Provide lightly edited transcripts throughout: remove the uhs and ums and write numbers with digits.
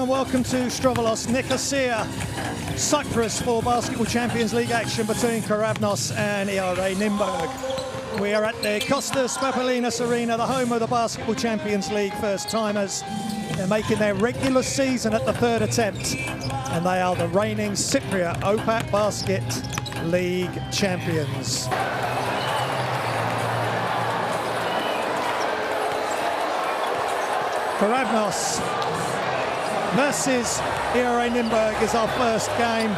and welcome to Strovolos, Nicosia, Cyprus for Basketball Champions League action between Keravnos and ERA Nymburk. We are at the Kostas Papalinas Arena, the home of the Basketball Champions League first-timers. They're making their regular season at the third attempt, and they are the reigning Cypriot OPAC Basket League champions. Keravnos versus ERA Nymburk is our first game,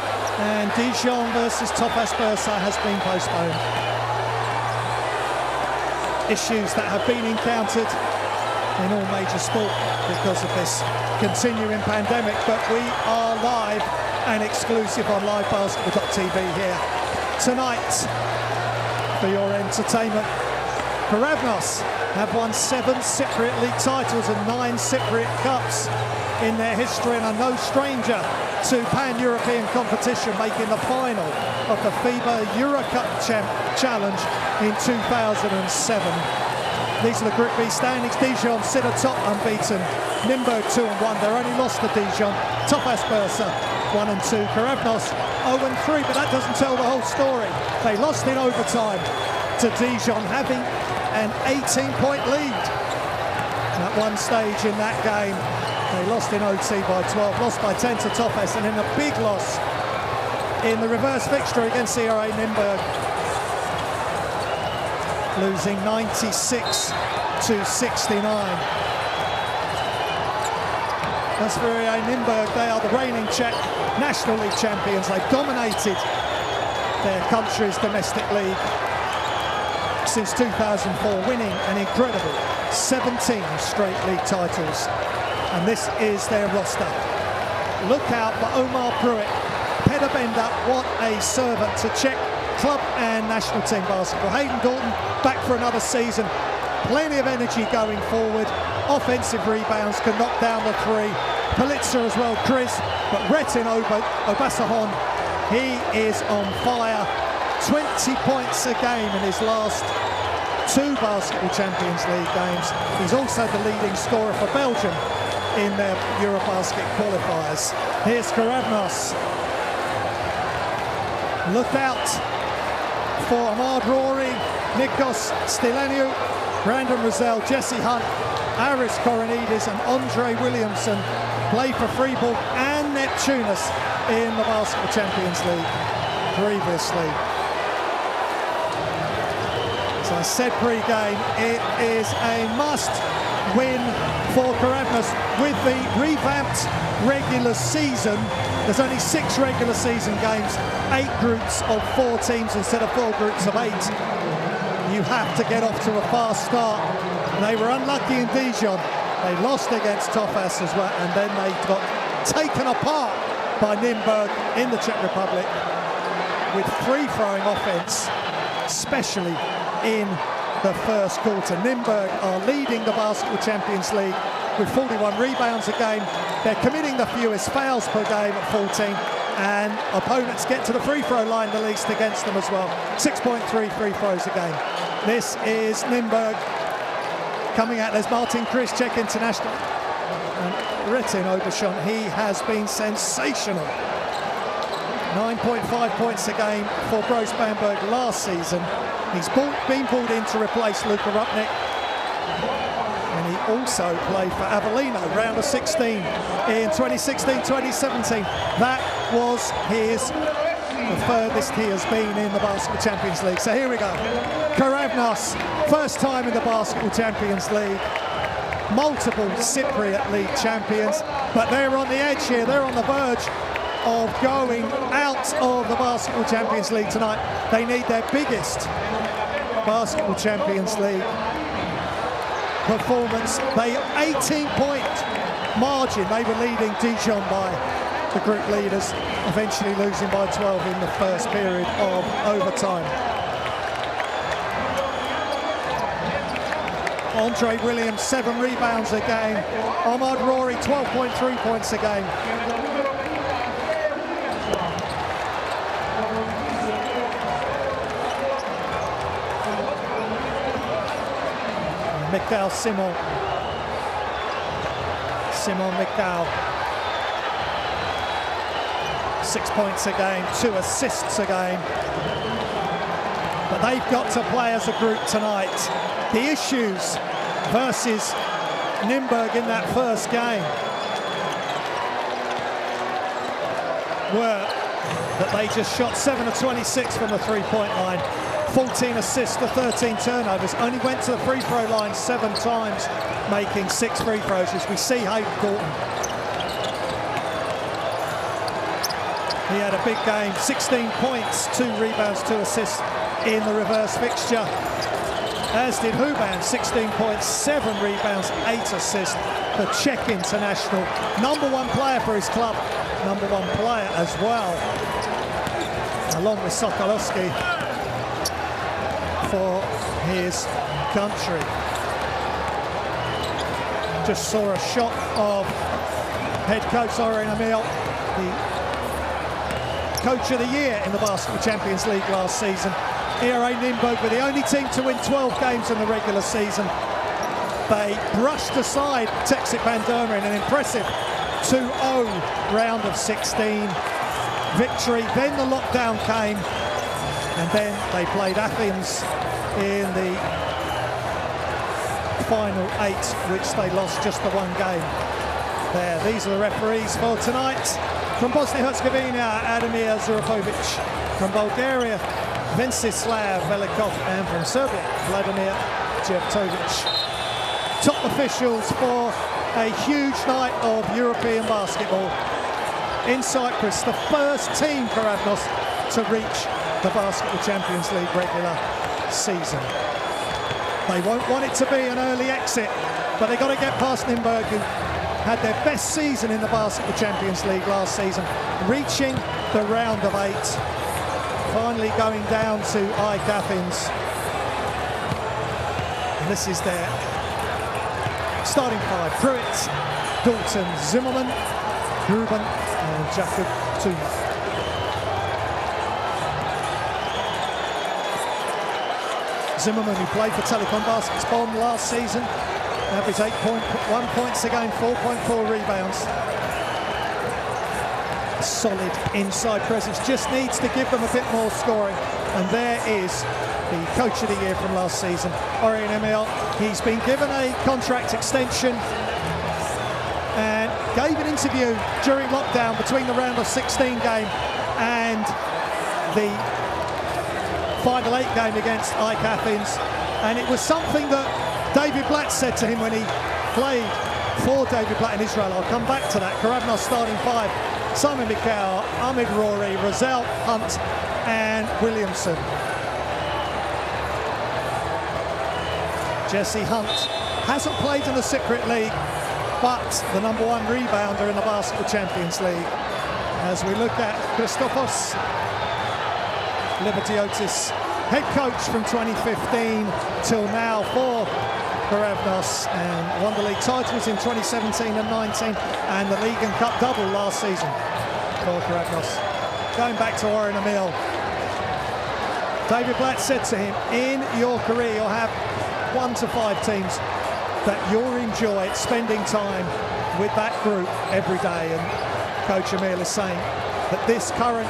and Dijon versus Tofas Bursa has been postponed. Issues that have been encountered in all major sport because of this continuing pandemic, but we are live and exclusive on livebasketball.tv here tonight for your entertainment. Keravnos have won 7 Cypriot League titles and 9 Cypriot Cups in their history and are no stranger to pan-European competition, making the final of the FIBA Euro Cup Challenge in 2007. These are the Group B standings. Dijon sit atop unbeaten. Nymburk 2-1. Their only loss to Dijon. Tofas Bursa 1-2. Keravnos 0-3, but that doesn't tell the whole story. They lost in overtime to Dijon, having an 18-point lead at one stage in that game. They lost in OT by 12, lost by 10 to Tofas, and then a big loss in the reverse fixture against ERA Nymburk, losing 96 to 69. As for ERA Nymburk, they are the reigning Czech National League champions. They've dominated their country's domestic league since 2004, winning an incredible 17 straight league titles. And this is their roster. Look out for Omar Pruitt, Peter Bender, what a servant to Czech club and national team basketball. Hayden Dalton back for another season. Plenty of energy going forward. Offensive rebounds, can knock down the three. Politzer as well, Chris. But Retin Obasahon, he is on fire. 20 points a game in his last 2 Basketball Champions League games. He's also the leading scorer for Belgium in their Eurobasket qualifiers. Here's Keravnos. Look out for Ahmad Rory, Nikos Stileniu, Brandon Rozelle, Jesse Hunt, Aris Koronidis and Andre Williamson play for Fribourg and Neptunus in the Basketball Champions League previously. As I said pre-game, it is a must-win for Keravnos. With the revamped regular season, there's only 6 regular season games, 8 groups of 4 teams instead of 4 groups of 8. You have to get off to a fast start. They were unlucky in Dijon. They lost against Tofas as well, and then they got taken apart by Nymburk in the Czech Republic with free-throwing offense, especially in the first quarter. Nymburk are leading the Basketball Champions League with 41 rebounds a game. They're committing the fewest fouls per game at 14, and opponents get to the free throw line the least against them as well. 6.3 free throws a game. This is Nymburk coming out. There's Martin Chris, Czech international. And Retin Obasahon, he has been sensational. 9.5 points a game for Gross Bamberg last season. He's been brought in to replace Luka Rupnik. And he also played for Avellino, round of 16 in 2016-2017. That was the furthest he has been in the Basketball Champions League. So here we go. Keravnos, first time in the Basketball Champions League. Multiple Cypriot League champions, but they're on the edge here. They're on the verge of going out of the Basketball Champions League tonight. They need their biggest Basketball Champions League performance. They 18-point margin. They were leading Dijon by the group leaders, eventually losing by 12 in the first period of overtime. Andre Williams, 7 rebounds a game. Ahmad Rory, 12.3 points a game. Migdal Simon. Simon Migdal 6 points a game, 2 assists a game. But they've got to play as a group tonight. The issues versus Nymburk in that first game were that they just shot 7 of 26 from the three-point line, 14 assists to 13 turnovers, only went to the free throw line 7 times, making 6 free throws, as we see Hayden Gorton. He had a big game, 16 points, 2 rebounds, 2 assists in the reverse fixture. As did Huban, 16 points, 7 rebounds, 8 assists. The Czech international, #1 player for his club, #1 player as well, along with Sokolowski for his country. Just saw a shot of head coach ERA Nymburk, the coach of the year in the Basketball Champions League last season. ERA Nymburk were the only team to win 12 games in the regular season. They brushed aside Texas Bandurma in an impressive 2-0 round of 16 victory. Then the lockdown came, and then they played Athens in the final 8, which they lost just the 1 game there. These are the referees for tonight. From Bosnia-Herzegovina, Ademir Zurafovic. From Bulgaria, Vensislav Velikov. And from Serbia, Vladimir Jevtovic. Top officials for a huge night of European basketball in Cyprus. The first team, Keravnos, to reach the Basketball Champions League regular season. They won't want it to be an early exit, but they've got to get past Nymburk, who had their best season in the Basketball Champions League last season, reaching the round of 8, finally going down to AEK Athens. And this is their starting 5: Pruitt, Dalton, Zimmerman, Gruben and Jakob Zuma. Zimmerman, who played for Telekom Basketball last season, averaged 8.1 points a game, 4.4 rebounds. A solid inside presence, just needs to give them a bit more scoring. And there is the coach of the year from last season, ERA Nymburk. He's been given a contract extension and gave an interview during lockdown between the round of 16 game and the final 8 game against AEK Athens. And it was something that David Blatt said to him when he played for David Blatt in Israel. I'll come back to that. Keravnos starting 5: Simon Mikau, Ahmed Rory, Rozelle, Hunt and Williamson. Jesse Hunt hasn't played in the Cypriot League, but the #1 rebounder in the Basketball Champions League. As we look at Christopos Libertiotis, head coach from 2015 till now for Keravnos, and won the league titles in 2017 and 19, and the league and cup double last season for Keravnos. Going back to ERA Nymburk, David Blatt said to him, in your career you'll have 1 to 5 teams that you'll enjoy spending time with that group every day. And Coach Emil is saying that this current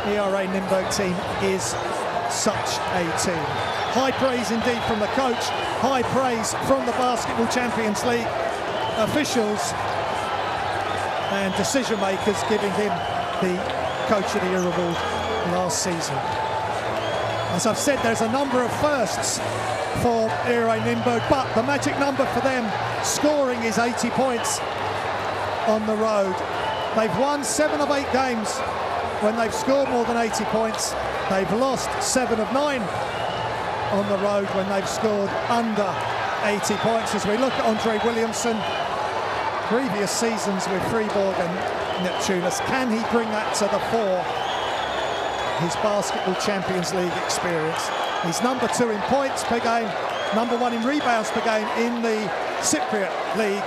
ERA Nymburk team is such a team. High praise indeed from the coach, high praise from the Basketball Champions League officials and decision makers, giving him the Coach of the Year award last season. As I've said, there's a number of firsts for ERA Nymburk, but the magic number for them scoring is 80 points on the road. They've won 7 of 8 games when they've scored more than 80 points. They've lost 7 of 9 on the road when they've scored under 80 points. As we look at Andre Williamson, previous seasons with Fribourg and Neptunus, can he bring that to the fore? His Basketball Champions League experience. He's #2 in points per game, #1 in rebounds per game in the Cypriot League.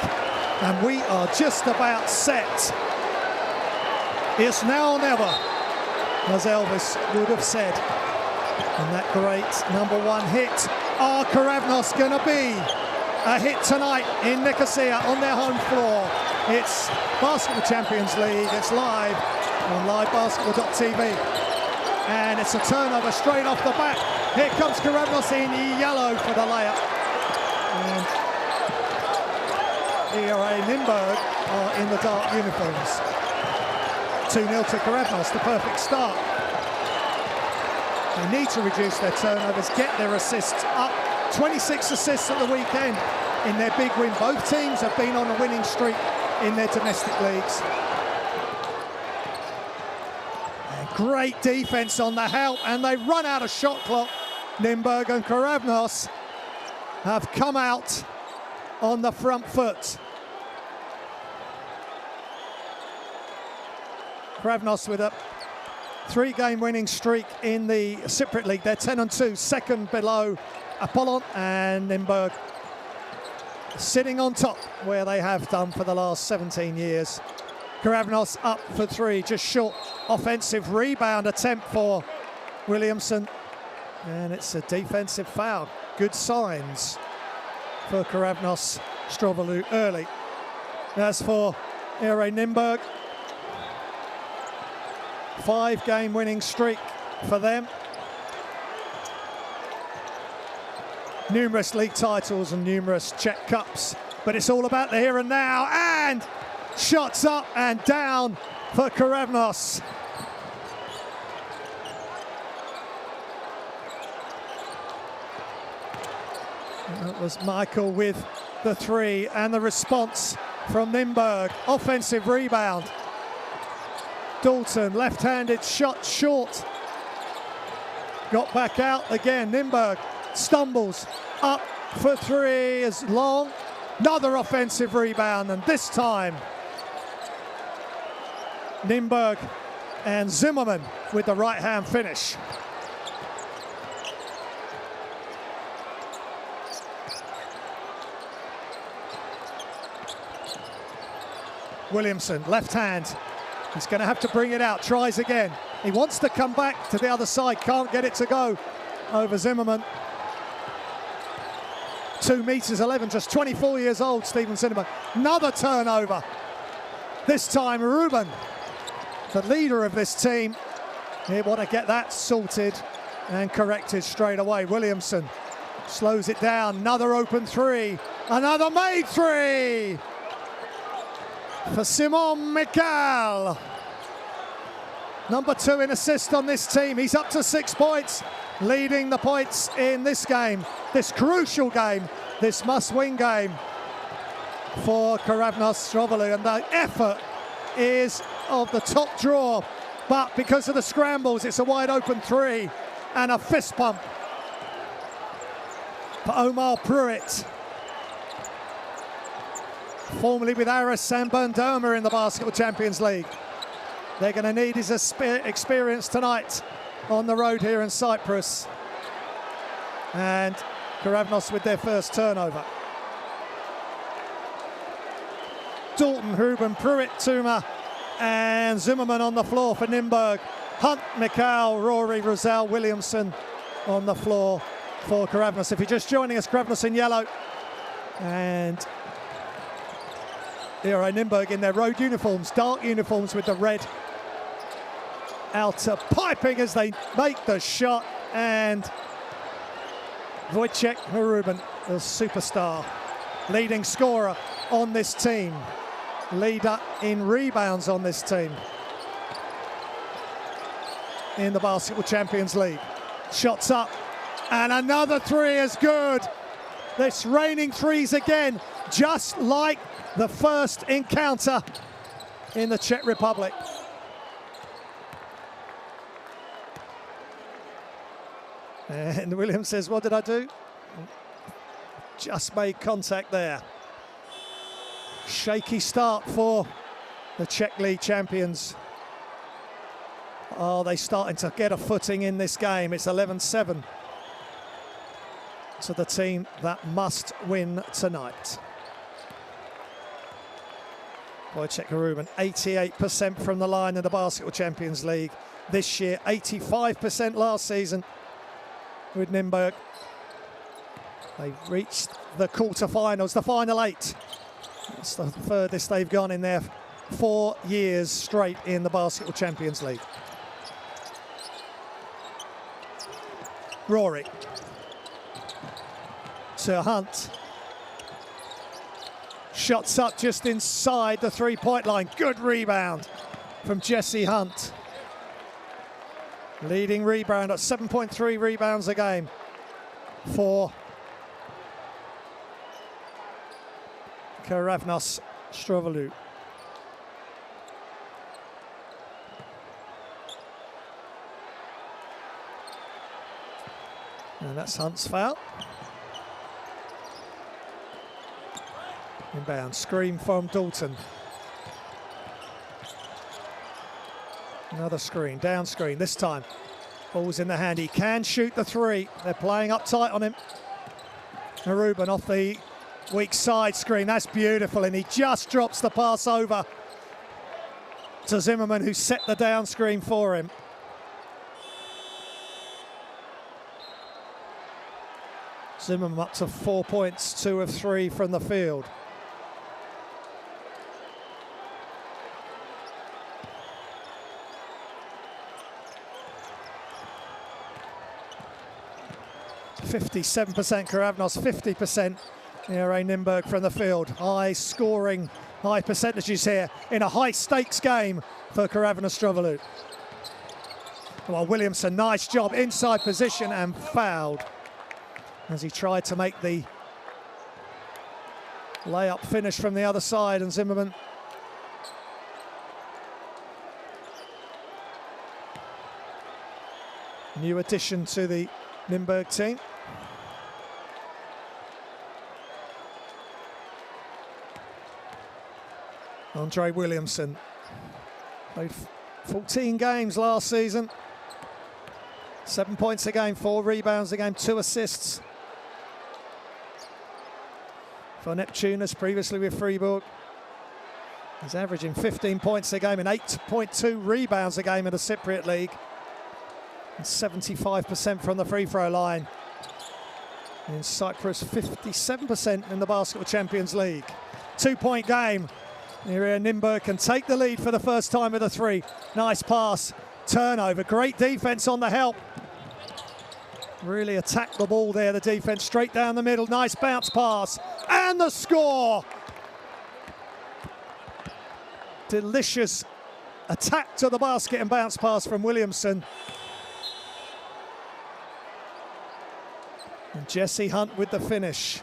And we are just about set. It's now or never, as Elvis would have said. And that great #1 hit. Are Keravnos going to be a hit tonight in Nicosia on their home floor. It's Basketball Champions League. It's live on livebasketball.tv. And it's a turnover straight off the back. Here comes Keravnos in yellow for the layup. And ERA Nymburk are in the dark uniforms. 2-0 to Keravnos, the perfect start. They need to reduce their turnovers, get their assists up. 26 assists at the weekend in their big win. Both teams have been on a winning streak in their domestic leagues. And great defense on the help, and they run out of shot clock. Nymburk and Keravnos have come out on the front foot. Keravnos with a 3-game winning streak in the Cypriot League. They're 10-2, second below Apollon, and Nymburk sitting on top where they have done for the last 17 years. Keravnos up for 3, just short. Offensive rebound attempt for Williamson, and it's a defensive foul. Good signs for Keravnos. Strovalu early. As for ERA Nymburk, 5-game winning streak for them. Numerous league titles and numerous Czech Cups, but it's all about the here and now, and shots up and down for Keravnos. That was Michael with the 3, and the response from Nymburk. Offensive rebound. Dalton, left-handed shot short. Got back out again. Nymburk stumbles up for 3 is long. Another offensive rebound, and this time Nymburk and Zimmerman with the right-hand finish. Williamson, left hand. He's going to have to bring it out, tries again. He wants to come back to the other side, can't get it to go over Zimmerman. 2 meters 11, just 24 years old, Stephen Zimmerman. Another turnover. This time Ruben, the leader of this team, he want to get that sorted and corrected straight away. Williamson slows it down, another open 3, another made 3 for Simon Michael. Number 2 in assist on this team. He's up to 6 points, leading the points in this game, this crucial game, this must-win game for Keravnos Strovalu. And the effort is of the top drawer, but because of the scrambles, it's a wide open 3 and a fist pump for Omar Pruitt, formerly with Aris and Bernderma in the Basketball Champions League. They're going to need his experience tonight on the road here in Cyprus. And Keravnos with their first turnover. Dalton, Ruben, Pruitt, Zuma, and Zimmerman on the floor for Nymburk. Hunt, Mikal, Rory, Roselle, Williamson on the floor for Keravnos. If you're just joining us, Keravnos in yellow. And ERA Nymburk in their road uniforms, dark uniforms with the red outer piping as they make the shot. And Wojciech Ruben, the superstar, leading scorer on this team, leader in rebounds on this team in the Basketball Champions League. Shots up, and another 3 is good. This raining 3s again, just like the first encounter in the Czech Republic. And Williams says, what did I do? Just made contact there. Shaky start for the Czech League champions. Are they starting to get a footing in this game? It's 11-7 to the team that must win tonight. Wojciech Ruben, 88% from the line in the Basketball Champions League this year, 85% last season with Nymburk. They've reached the quarterfinals, the final 8. It's the furthest they've gone in their 4 years straight in the Basketball Champions League. Rory to Hunt. Shots up just inside the three-point line. Good rebound from Jesse Hunt. Leading rebounder at 7.3 rebounds a game for Keravnos and And that's Hunt's foul. Inbound screen from Dalton. Another screen, down screen this time. Ball's in the hand, he can shoot the three. They're playing up tight on him. Rubin off the weak side screen, that's beautiful, and he just drops the pass over to Zimmerman, who set the down screen for him. Zimmerman up to 4 points, 2 of 3 from the field. %57% Keravnos, 50% ERA Nymburk from the field. High scoring, high percentages here in a high stakes game for Keravnos and ERA. Well, Williamson, nice job, inside position and fouled as he tried to make the layup finish from the other side, and Zimmerman new addition to the Nymburk team. Andre Williamson played 14 games last season. 7 points a game, 4 rebounds a game, 2 assists for Neptunus, previously with Fribourg. He's averaging 15 points a game and 8.2 rebounds a game in the Cypriot League. And 75% from the free throw line. In Cyprus, 57% in the Basketball Champions League. 2-point game. ERA Nymburk can take the lead for the first time with a three. Nice pass, turnover, great defense on the help. Really attacked the ball there, the defense, straight down the middle. Nice bounce pass, and the score. Delicious attack to the basket and bounce pass from Williamson. And Jesse Hunt with the finish.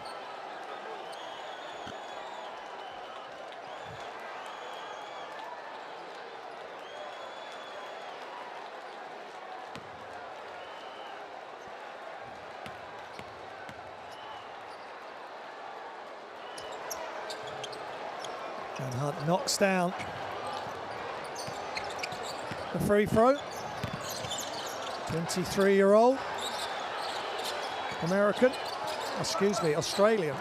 And Hunt knocks down the free throw. 23-year-old American, Australian.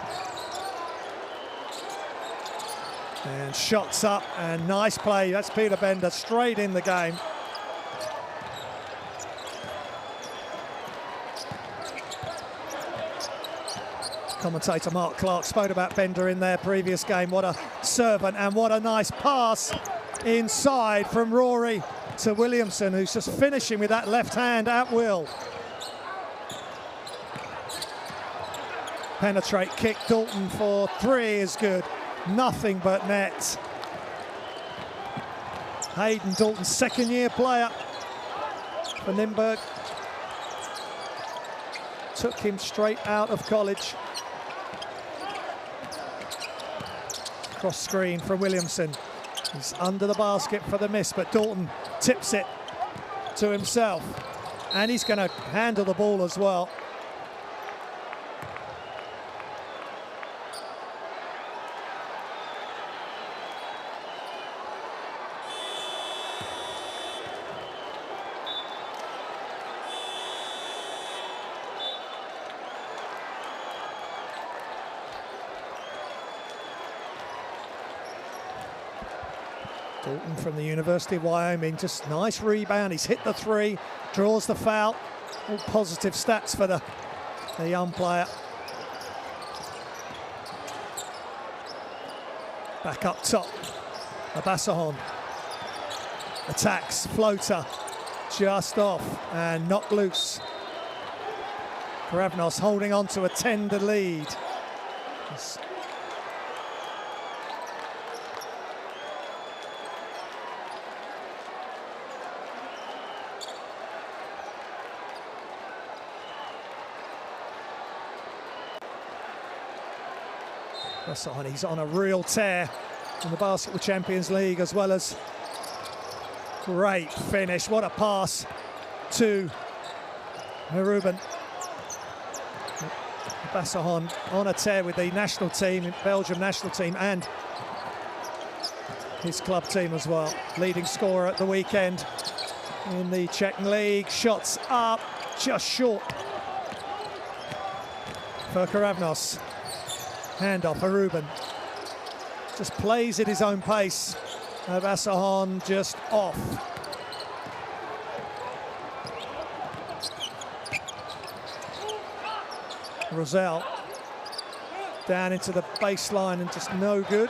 And shots up, and nice play. That's Peter Bender straight in the game. Commentator Mark Clark spoke about Bender in their previous game. What a servant, and what a nice pass inside from Rory to Williamson, who's just finishing with that left hand at will. Penetrate kick, Dalton for three is good. Nothing but net. Hayden Dalton, second-year player for Nymburk. Took him straight out of college. Cross screen from Williamson. He's under the basket for the miss, but Dalton tips it to himself. And he's going to handle the ball as well. Dalton from the University of Wyoming, just nice rebound. He's hit the three, draws the foul. All positive stats for the young player. Back up top, Abasahon attacks, floater, just off and knocked loose. Keravnos holding on to a tender lead. He's on a real tear in the Basketball Champions League, as well as great finish. What a pass to Ruben. Abasahon on a tear with the national team, Belgium national team, and his club team as well. Leading scorer at the weekend in the Czech league. Shots up, just short for Keravnos. Hand off for Ruben. Just plays at his own pace. Abasahon just off. Rosell down into the baseline and just no good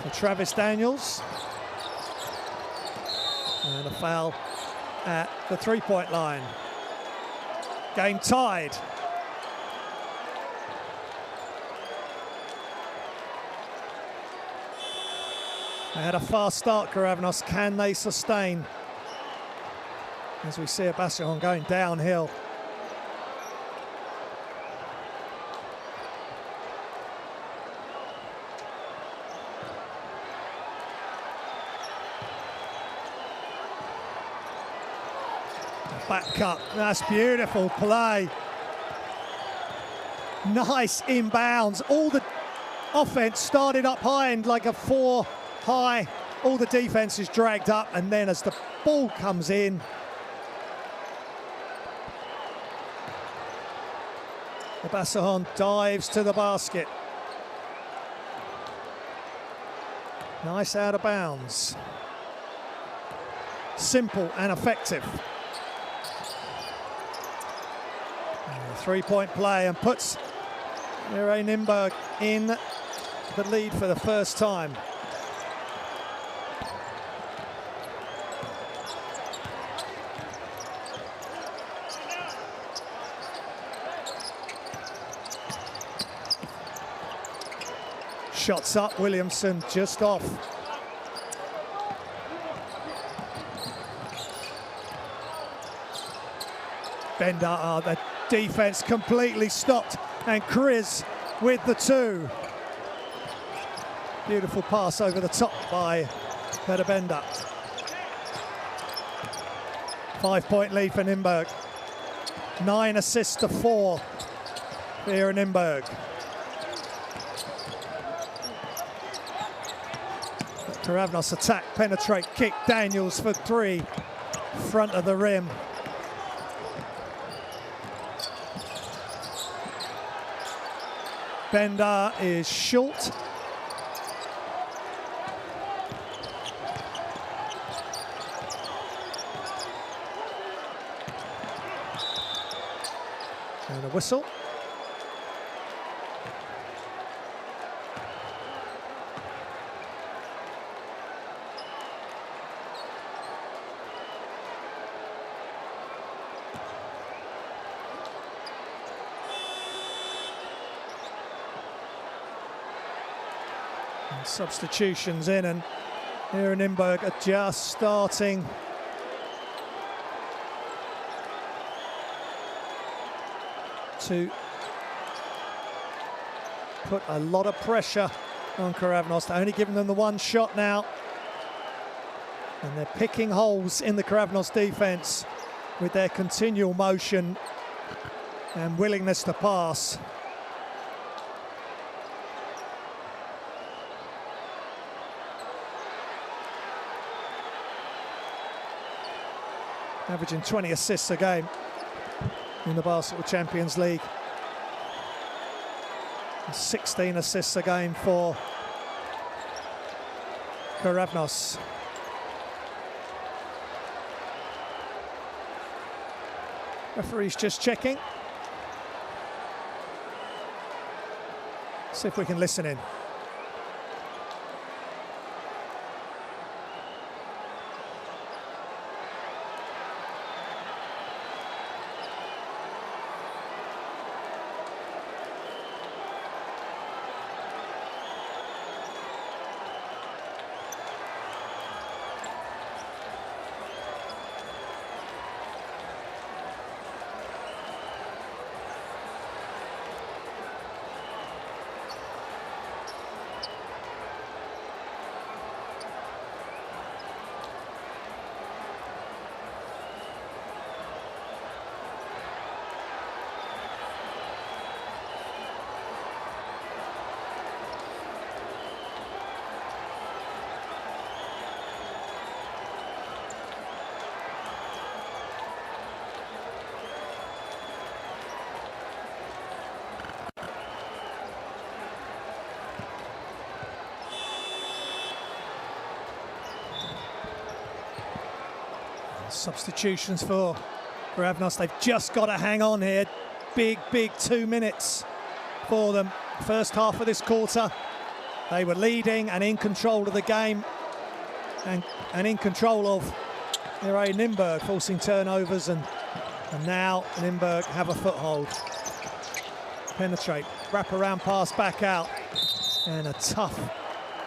for Travis Daniels. And a foul at the three-point line. Game tied. They had a fast start, Keravnos. Can they sustain? As we see Abasahon going downhill. Back cut, that's beautiful play. Nice inbounds. All the offense started up high and like a 4 high. All the defense is dragged up, and then as the ball comes in, Abasahon dives to the basket. Nice out of bounds. Simple and effective. And a three-point play, and puts ERA Nymburk in the lead for the first time. Shots up, Williamson just off. Bender, the defense completely stopped, and Chris with the two. Beautiful pass over the top by Peter Bender. 5-point lead for Nymburk. 9 assists to 4 for ERA Nymburk. Keravnos attack, penetrate, kick, Daniels for 3, front of the rim. Bender is short. And a whistle. Substitutions in, and ERA Nymburk are just starting to put a lot of pressure on Keravnos. They're only giving them the one shot now, and they're picking holes in the Keravnos defense with their continual motion and willingness to pass. Averaging 20 assists a game in the Basketball Champions League. 16 assists a game for Keravnos. Referee's just checking. See if we can listen in. Substitutions for Keravnos. They've just got to hang on here. Big 2 minutes for them. First half of this quarter, they were leading and in control of the game, and in control of ERA Nymburk, forcing turnovers, and now Nymburk have a foothold. Penetrate, wrap around pass back out, and a tough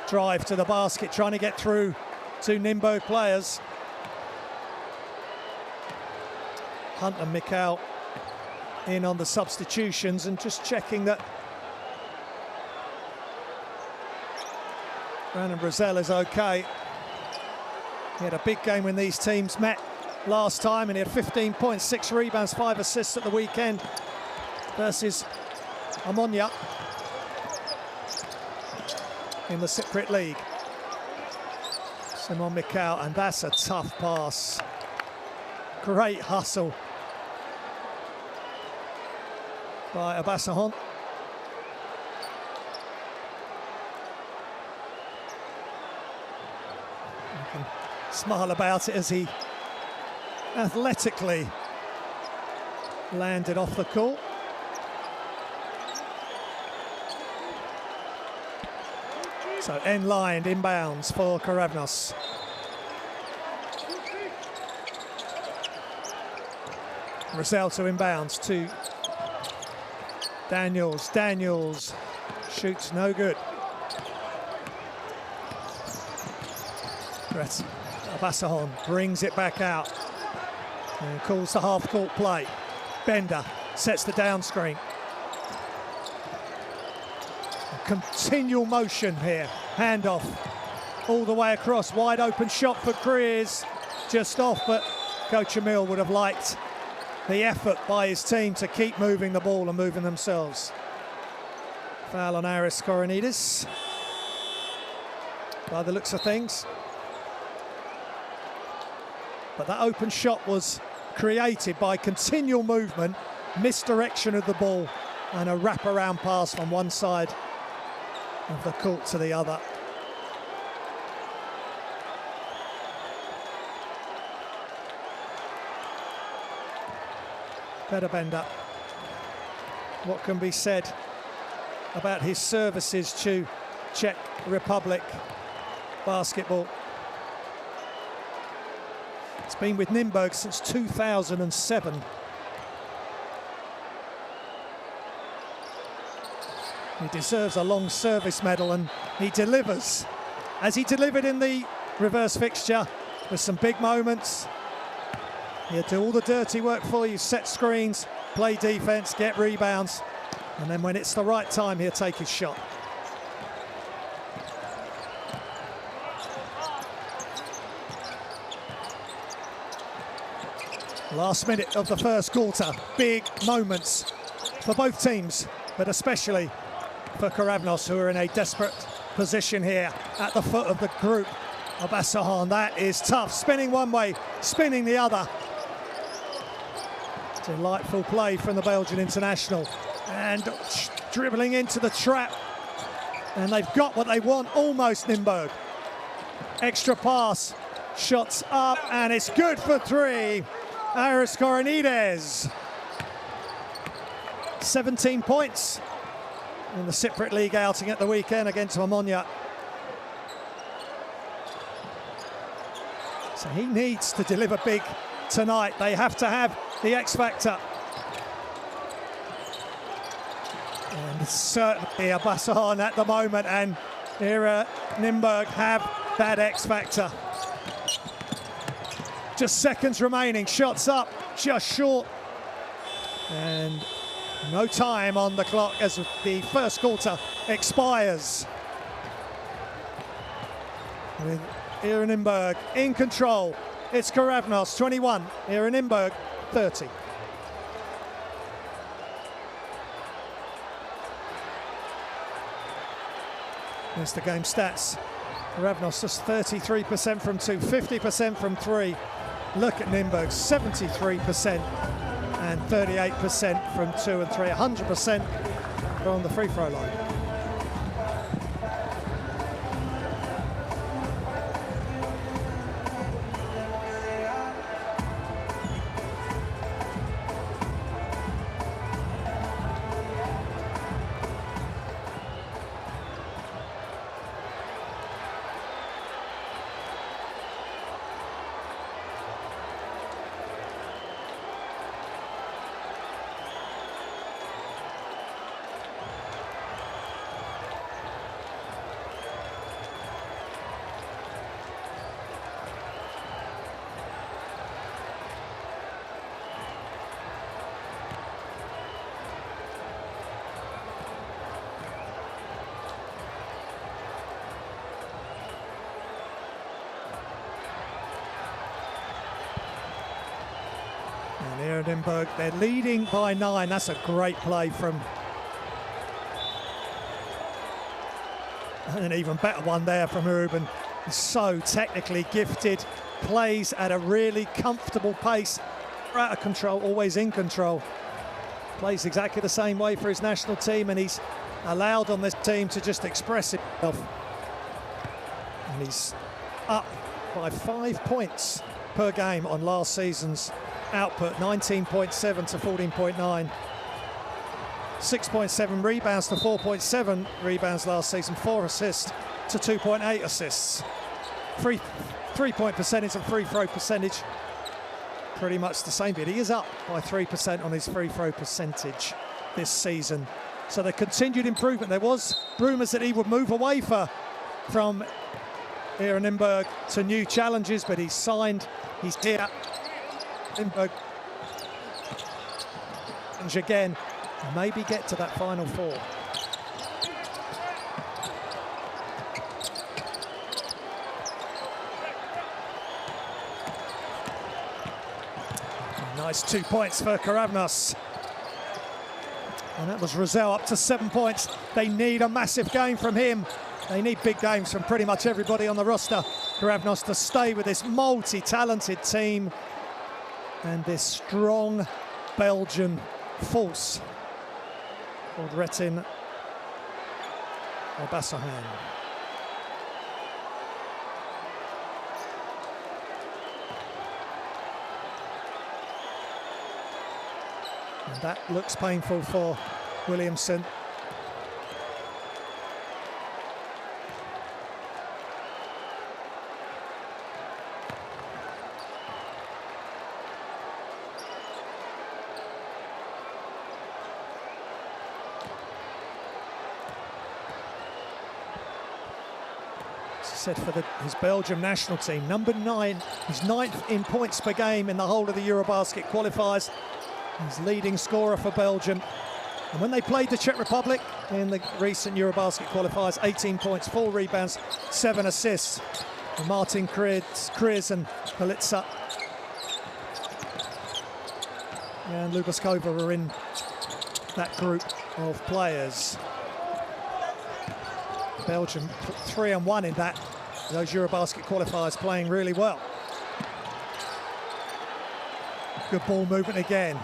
drive to the basket, trying to get through two Nymburk players. Hunt and Mikal in on the substitutions, and just checking that Brandon Brazel is okay. He had a big game when these teams met last time, and he had 15 points, 6 rebounds, 5 assists at the weekend versus Ammonia in the Cypriot League. Simon Mikal, and that's a tough pass. Great hustle by Abasahon. You can smile about it as he athletically landed off the court. So end-lined inbounds for Keravnos. Brazel to inbounds to Daniels. Daniels shoots no good. Abasahon brings it back out and calls the half-court play. Bender sets the down screen. A continual motion here. Handoff all the way across. Wide open shot for Greers. Just off, but Coach Emil would have liked the effort by his team to keep moving the ball and moving themselves. Foul on Aris Koronidis, by the looks of things. But that open shot was created by continual movement, misdirection of the ball, and a wraparound pass from one side of the court to the other. Better Bender. What can be said about his services to Czech Republic basketball? It's been with Nymburk since 2007. He deserves a long service medal, and he delivers, as he delivered in the reverse fixture, with some big moments. He'll do all the dirty work for you, set screens, play defense, get rebounds, and then when it's the right time, he'll take his shot. Last minute of the first quarter, big moments for both teams, but especially for Keravnos, who are in a desperate position here at the foot of the group. Abasahon, that is tough, spinning one way, spinning the other. Delightful play from the Belgian international, and dribbling into the trap, and they've got what they want almost, Nymburk. Extra pass, shots up, and it's good for 3. Aris Koronidis. 17 points in the Cypriot League outing at the weekend against Ammonia. So he needs to deliver big tonight. They have to have the X factor. And it's certainly Abasahon at the moment, and ERA Nymburk have that X factor. Just seconds remaining, shots up, just short. And no time on the clock as the first quarter expires. With ERA Nymburk in control. It's Keravnos 21, ERA Nymburk 30. Here's the game stats. Keravnos just 33% from 2, 50% from 3. Look at Nymburk, 73% and 38% from 2 and 3, 100% from the free throw line. And ERA Nymburk, they're leading by 9. That's a great play from... And an even better one there from Ruben. He's so technically gifted, plays at a really comfortable pace, out of control, always in control. Plays exactly the same way for his national team, and he's allowed on this team to just express himself. And he's up by 5 points per game on last season's output, 19.7 to 14.9. 6.7 rebounds to 4.7 rebounds last season, 4 assists to 2.8 assists. Three-point percentage and free throw percentage pretty much the same, but he is up by 3% on his free throw percentage this season. So the continued improvement. There was rumours that he would move away from ERA Nymburk to new challenges, but he's signed. He's here. Nymburk challenge again. Maybe get to that Final Four. Nice 2 points for Keravnos. And that was Rosell up to 7 points. They need a massive game from him. They need big games from pretty much everybody on the roster. Keravnos to stay with this multi-talented team and this strong Belgian force called Retin Bassahan. And that looks painful for Williamson. Said for his Belgium national team, number 9, he's 9th in points per game in the whole of the Eurobasket qualifiers. He's leading scorer for Belgium. And when they played the Czech Republic in the recent Eurobasket qualifiers, 18 points, 4 rebounds, 7 assists. And Martin Kriz and Politsa and Lubaskova were in that group of players. Belgium 3-1 in those Eurobasket qualifiers, playing really well. Good ball movement again.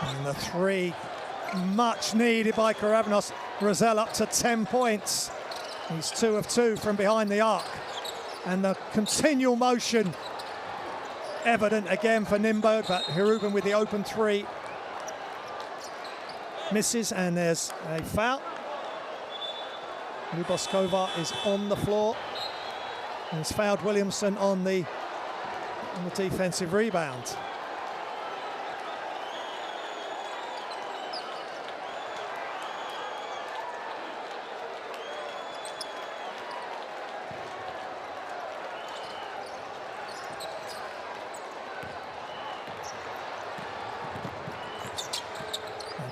And the 3, much needed by Keravnos. Rosell up to 10 points. He's 2 of 2 from behind the arc. And the continual motion evident again for Nymburk, but Ruben with the open 3 misses, and there's a foul. Lubaskova is on the floor. And he's fouled Williamson on the defensive rebound.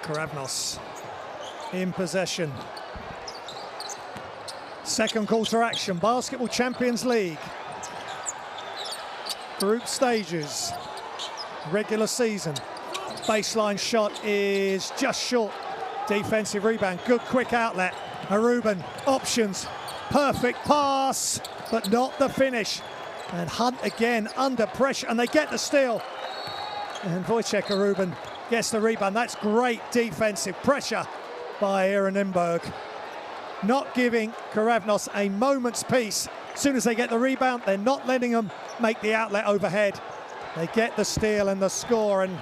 Keravnos in possession. Second quarter action, Basketball Champions League. Group stages, regular season. Baseline shot is just short. Defensive rebound, good quick outlet. Ruben, options, perfect pass, but not the finish. And Hunt again under pressure, and they get the steal. And Wojciech Ruben gets the rebound. That's great defensive pressure by ERA Nymburk. Not giving Keravnos a moment's peace. As soon as they get the rebound, they're not letting them make the outlet overhead. They get the steal and the score, and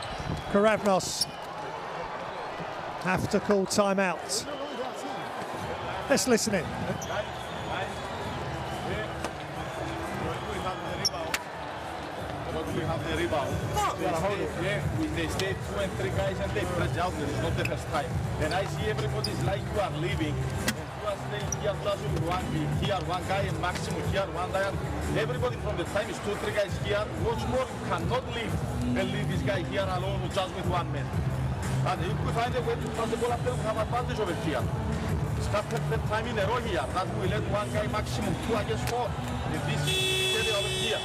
Keravnos have to call timeout. Let's listen in. We have the rebound. They stay 2 and 3 guys and they press out. There is not the first time. Then I see everybody's like you are leaving. And you are staying here plus with one guy and maximum here, one guy. Everybody from the time is 2, 3 guys here. What's more, you cannot leave and leave this guy here alone just with 1 man. And if we find a way to pass the ball after, we have advantage over here. Start the time in a row here. That we let one guy maximum 2 against 4 in this area over here.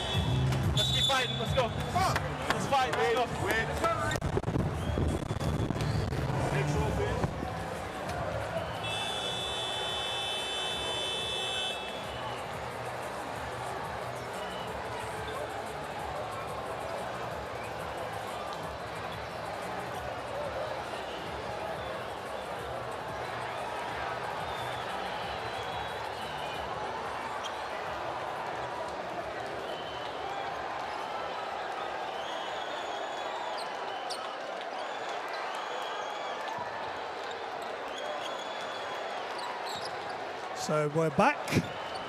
Let's keep fighting, let's go. Let's fight, let's go. Wait. Next offense. So we're back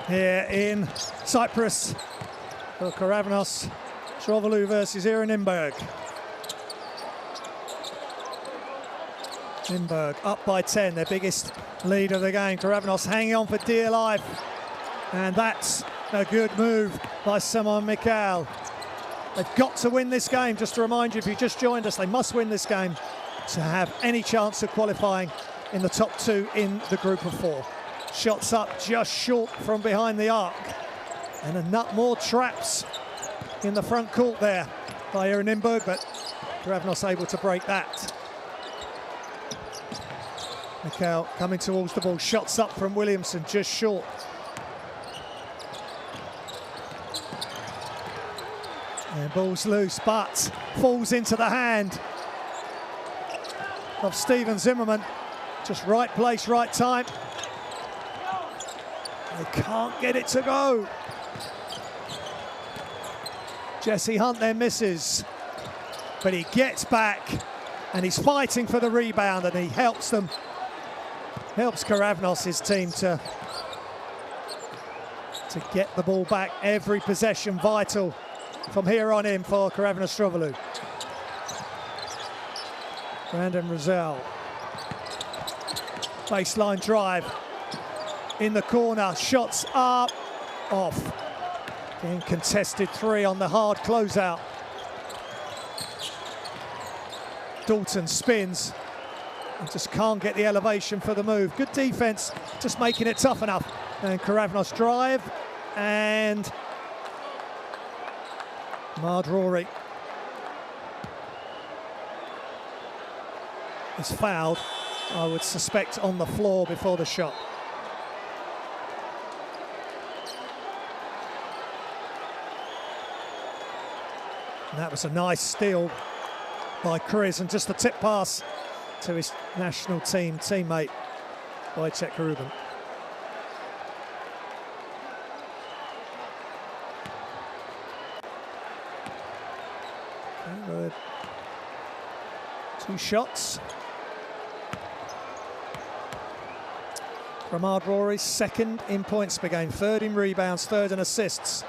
here in Cyprus for Keravnos versus ERA Nymburk. Nymburk up by 10, their biggest lead of the game. Keravnos hanging on for dear life. And that's a good move by Simon Mikhail. They've got to win this game. Just to remind you, if you just joined us, they must win this game to have any chance of qualifying in the top 2 in the group of 4. Shots up just short from behind the arc. And a nut more traps in the front court there by ERA Nymburk, but Keravnos able to break that. Mikhail coming towards the ball. Shots up from Williamson, just short. And ball's loose, but falls into the hand of Steven Zimmerman. Just right place, right time. They can't get it to go. Jesse Hunt then misses, but he gets back and he's fighting for the rebound and he helps them. Helps Keravnos' team to get the ball back. Every possession vital from here on in for Keravnos. Brandon Rizal. Baseline drive. In the corner, shots up, off. Getting contested 3 on the hard closeout. Dalton spins and just can't get the elevation for the move. Good defense, just making it tough enough. And Keravnos drive, and Mard Rory is fouled, I would suspect, on the floor before the shot. And that was a nice steal by Chris, and just a tip pass to his national team teammate, Wojciech Ruben. Okay, 2 shots from Mard Rory, 2nd in points per game, 3rd in rebounds, 3rd in assists.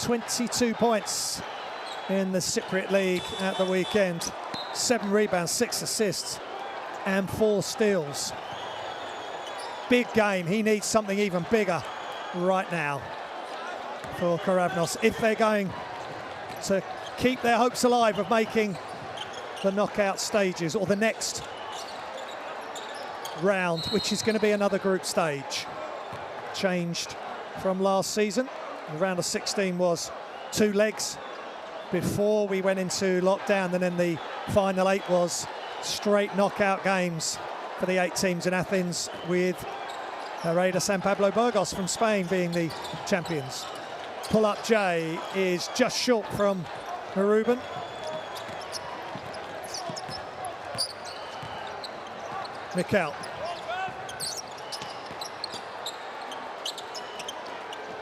22 points in the Cypriot League at the weekend. 7 rebounds, 6 assists, and 4 steals. Big game. He needs something even bigger right now for Keravnos if they're going to keep their hopes alive of making the knockout stages, or the next round, which is going to be another group stage. Changed from last season. The round of 16 was 2 legs before we went into lockdown, and then the final 8 was straight knockout games for the 8 teams in Athens, with Hereda San Pablo Burgos from Spain being the champions. Pull-up J is just short from Ruben. Mikhail.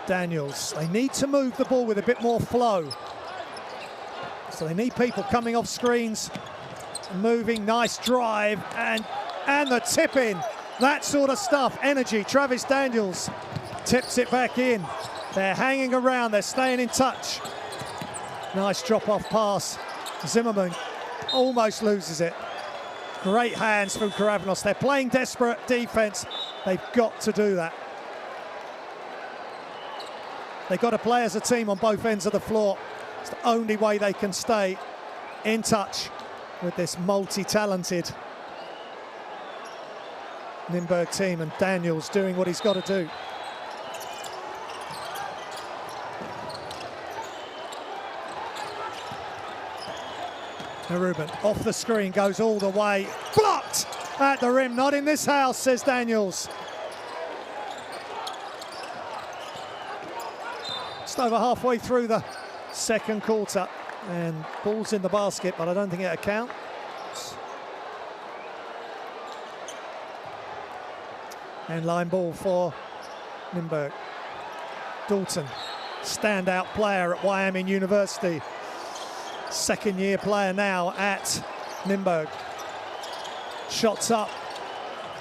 Daniels. They need to move the ball with a bit more flow. So they need people coming off screens, moving. Nice drive, and and the tip in. That sort of stuff, energy. Travis Daniels tips it back in. They're hanging around, they're staying in touch. Nice drop-off pass. Zimmerman almost loses it. Great hands from Keravnos. They're playing desperate defense. They've got to do that. They've got to play as a team on both ends of the floor. It's the only way they can stay in touch with this multi-talented Nymburk team, and Daniels doing what he's got to do. Ruben off the screen, goes all the way, blocked at the rim. Not in this house, says Daniels. Just over halfway through the second quarter, and ball's in the basket, but I don't think it'll count. And line ball for Nymburk. Dalton, standout player at Wyoming University. Second-year player now at Nymburk. Shots up,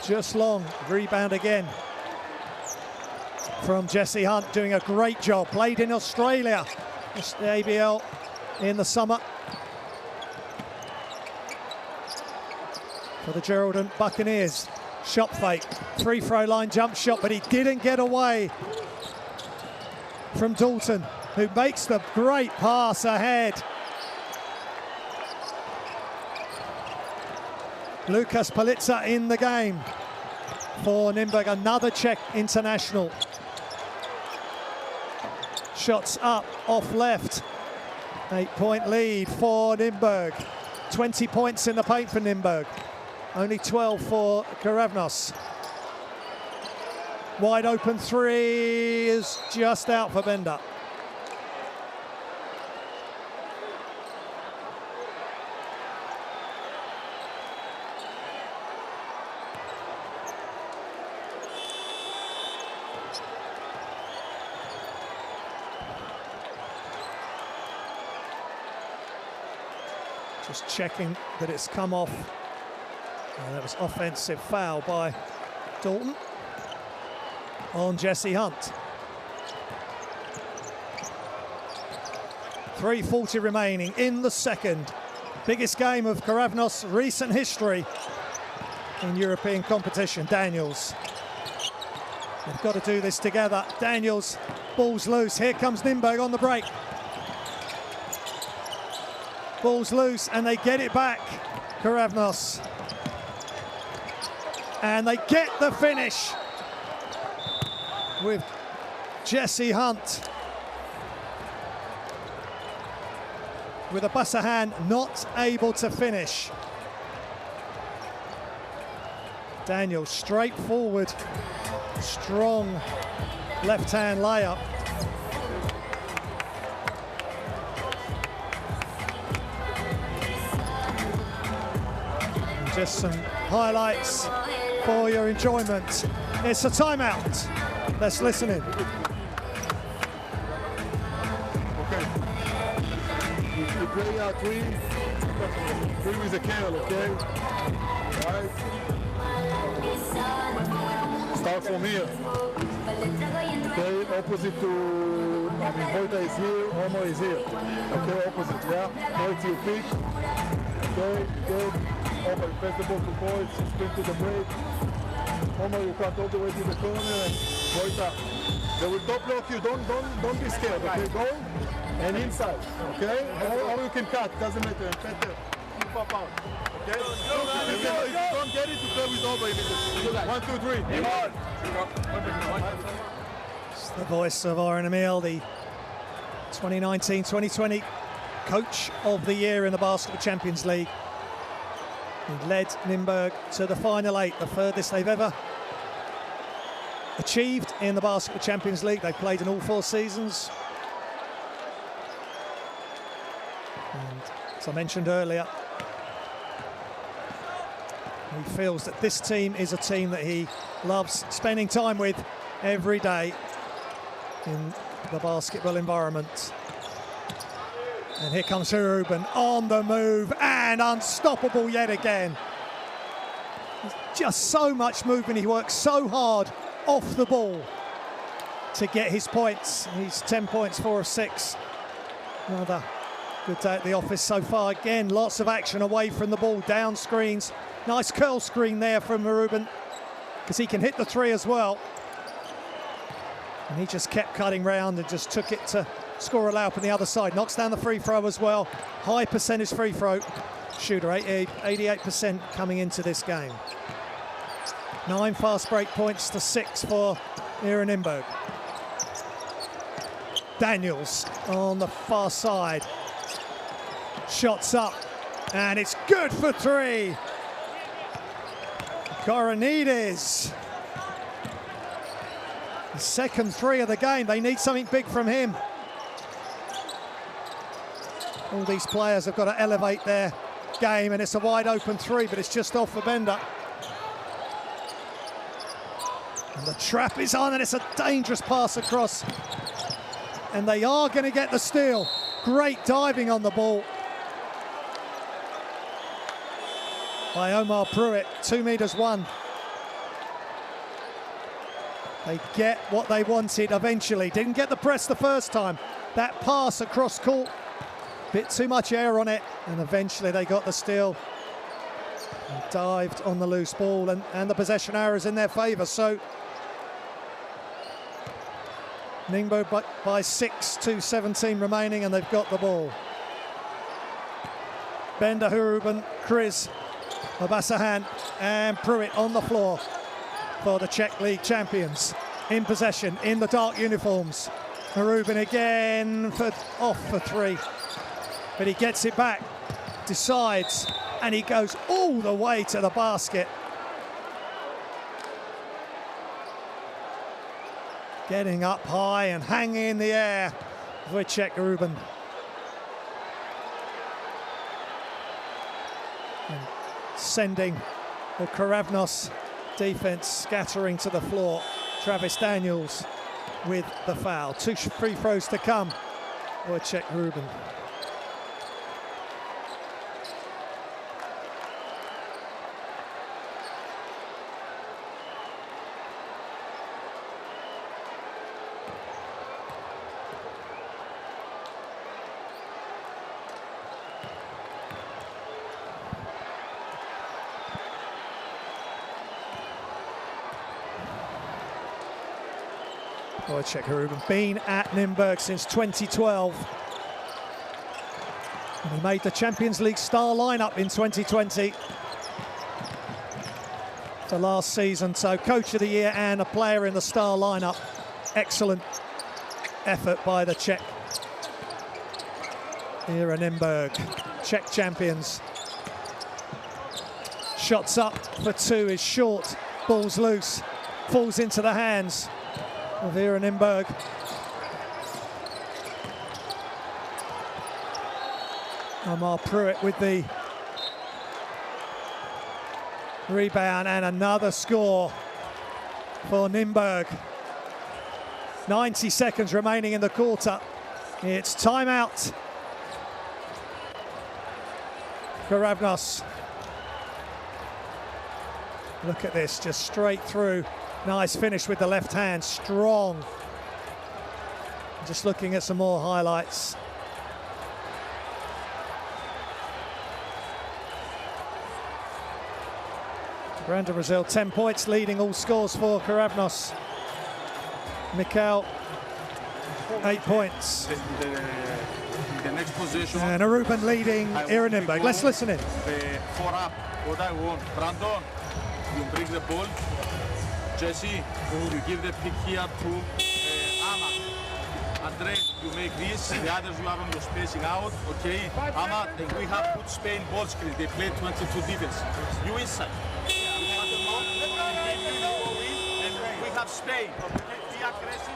just long. Rebound again from Jesse Hunt, doing a great job. Played in Australia, the ABL in the summer for the Geraldton Buccaneers. Shot fake, free throw line jump shot, but he didn't get away from Dalton, who makes the great pass ahead. Lucas Palitza in the game for Nymburk, another Czech international. Shots up, off left. 8-point lead for Nymburk. 20 points in the paint for Nymburk. Only 12 for Keravnos. Wide open three is just out for Bender. Just checking that it's come off. That was offensive foul by Dalton on Jesse Hunt. 3:40 remaining in the second. Biggest game of Keravnos' recent history in European competition. Daniels. They've got to do this together. Daniels, ball's loose. Here comes Nymburk on the break. Ball's loose and they get it back, Keravnos. And they get the finish with Jesse Hunt. With a Basahan not able to finish. Daniel, straightforward, strong left-hand layup. And just some highlights for your enjoyment. It's a timeout. Let's listen in. Okay. We play three with a candle, okay? Right. Start from here. Okay, opposite to, Voita is here, Homo is here. Okay, opposite, yeah? Right to your feet. Okay, good. Homo, pass the ball to boys, sprint to the break. Homo, you cut all the way to the corner, and Voita. They will top block you, don't be scared, okay? Go and inside, okay? Or you can cut, doesn't matter, better. You pop out, okay? If you don't get it, you play with over immediately. 1, 2, 3. It's the voice of Oren Emil, the 2019-2020 Coach of the Year in the Basketball Champions League. He led Nymburk to the final 8, the furthest they've ever achieved in the Basketball Champions League. They've played in all 4 seasons. And as I mentioned earlier, he feels that this team is a team that he loves spending time with every day in the basketball environment. And here comes Ruben on the move and unstoppable yet again. Just so much movement. He works so hard off the ball to get his points. He's 10 points, 4 of 6. Another good day at the office so far. Again, lots of action away from the ball, down screens. Nice curl screen there from Ruben, because he can hit the three as well. And he just kept cutting round and just took it to score a layup on the other side. Knocks down the free throw as well. High percentage free throw shooter, 88% coming into this game. 9 fast break points to 6 for ERA Nymburk. Daniels on the far side. Shots up, and it's good for 3. Koronides. The second 3 of the game. They need something big from him. All these players have got to elevate their game, and it's a wide open 3, but it's just off for Bender. And the trap is on, and it's a dangerous pass across. And they are going to get the steal. Great diving on the ball by Omar Pruitt, 2 meters 1. They get what they wanted eventually. Didn't get the press the first time. That pass across court, bit too much air on it, and eventually they got the steal. And dived on the loose ball, and the possession arrow is in their favour. So Nymburk by 6, 2:17 remaining, and they've got the ball. Bender, Ruben, Chris, Obasahan, and Pruitt on the floor for the Czech League champions. In possession, in the dark uniforms. Ruben again off for 3. But he gets it back, decides, and he goes all the way to the basket. Getting up high and hanging in the air for Czech Ruben. And sending the Keravnos defense scattering to the floor. Travis Daniels with the foul. 2 free throws to come for Czech Ruben. Czech Ruben, been at Nymburk since 2012. And he made the Champions League star lineup in 2020 for last season. So Coach of the Year and a player in the star lineup. Excellent effort by the Czech ERA Nymburk. Czech champions. Shots up for 2 is short. Ball's loose. Falls into the hands of ERA Nymburk. Omar Pruitt with the rebound, and another score for Nymburk. 90 seconds remaining in the quarter. It's timeout. Keravnos. Look at this, just straight through. Nice finish with the left hand, strong. Just looking at some more highlights. Brandon Brazil, 10 points, leading all scores for Keravnos. Mikhail, 8 points. The next position. And Ruben leading ERA Nymburk. Let's listen in. The 4 up, what I want. Brandon, you bring the ball. Jesse, you give the pick here to Ahmad. Andre, you make this. The others you have on the spacing out. Okay, Ahmad, and we have good Spain ball screen. They play 22 defense. You inside. And we have Spain. Be aggressive.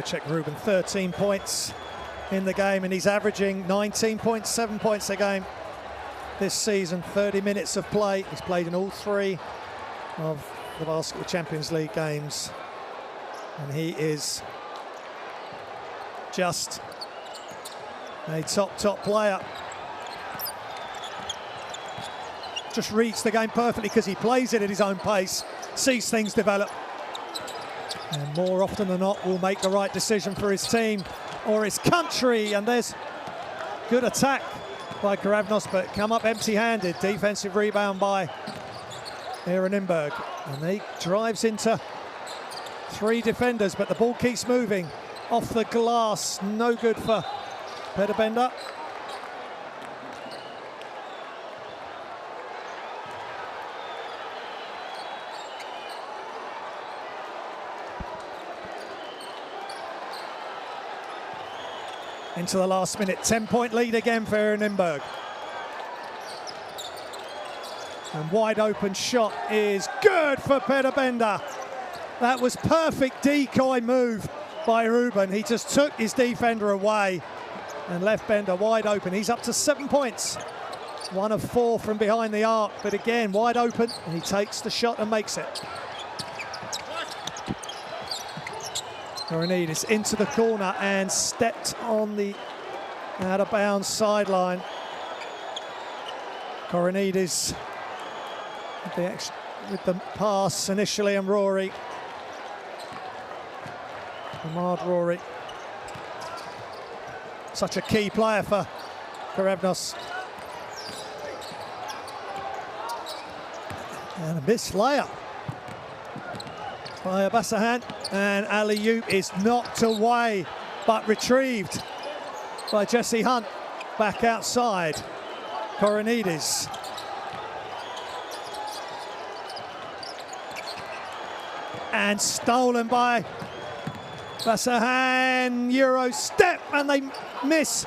Czech Ruben, 13 points in the game, and he's averaging 19.7 points a game this season. 30 minutes of play. He's played in all 3 of the Basketball Champions League games, and he is just A top player. Just reads the game perfectly because he plays it at his own pace, sees things develop, and more often than not will make the right decision for his team or his country. And there's good attack by Keravnos, but come up empty-handed. Defensive rebound by ERA Nymburk, and he drives into 3 defenders, but the ball keeps moving off the glass. No good for Peterbender. Into the last minute, 10-point lead again for ERA Nymburk. And wide open shot is good for Peterbender. That was perfect decoy move by Ruben. He just took his defender away and left Bender wide open. He's up to 7 points. 1 of 4 from behind the arc, but again, wide open, and he takes the shot and makes it. Koronidis into the corner and stepped on the out-of-bounds sideline. Koronidis with the pass initially, and Rory. Ahmad Rory. Such a key player for Keravnos. And a missed layup by Abassahan, and alley-oop is knocked away but retrieved by Jesse Hunt. Back outside, Koronidis. And stolen by Abassahan. Euro step, and they miss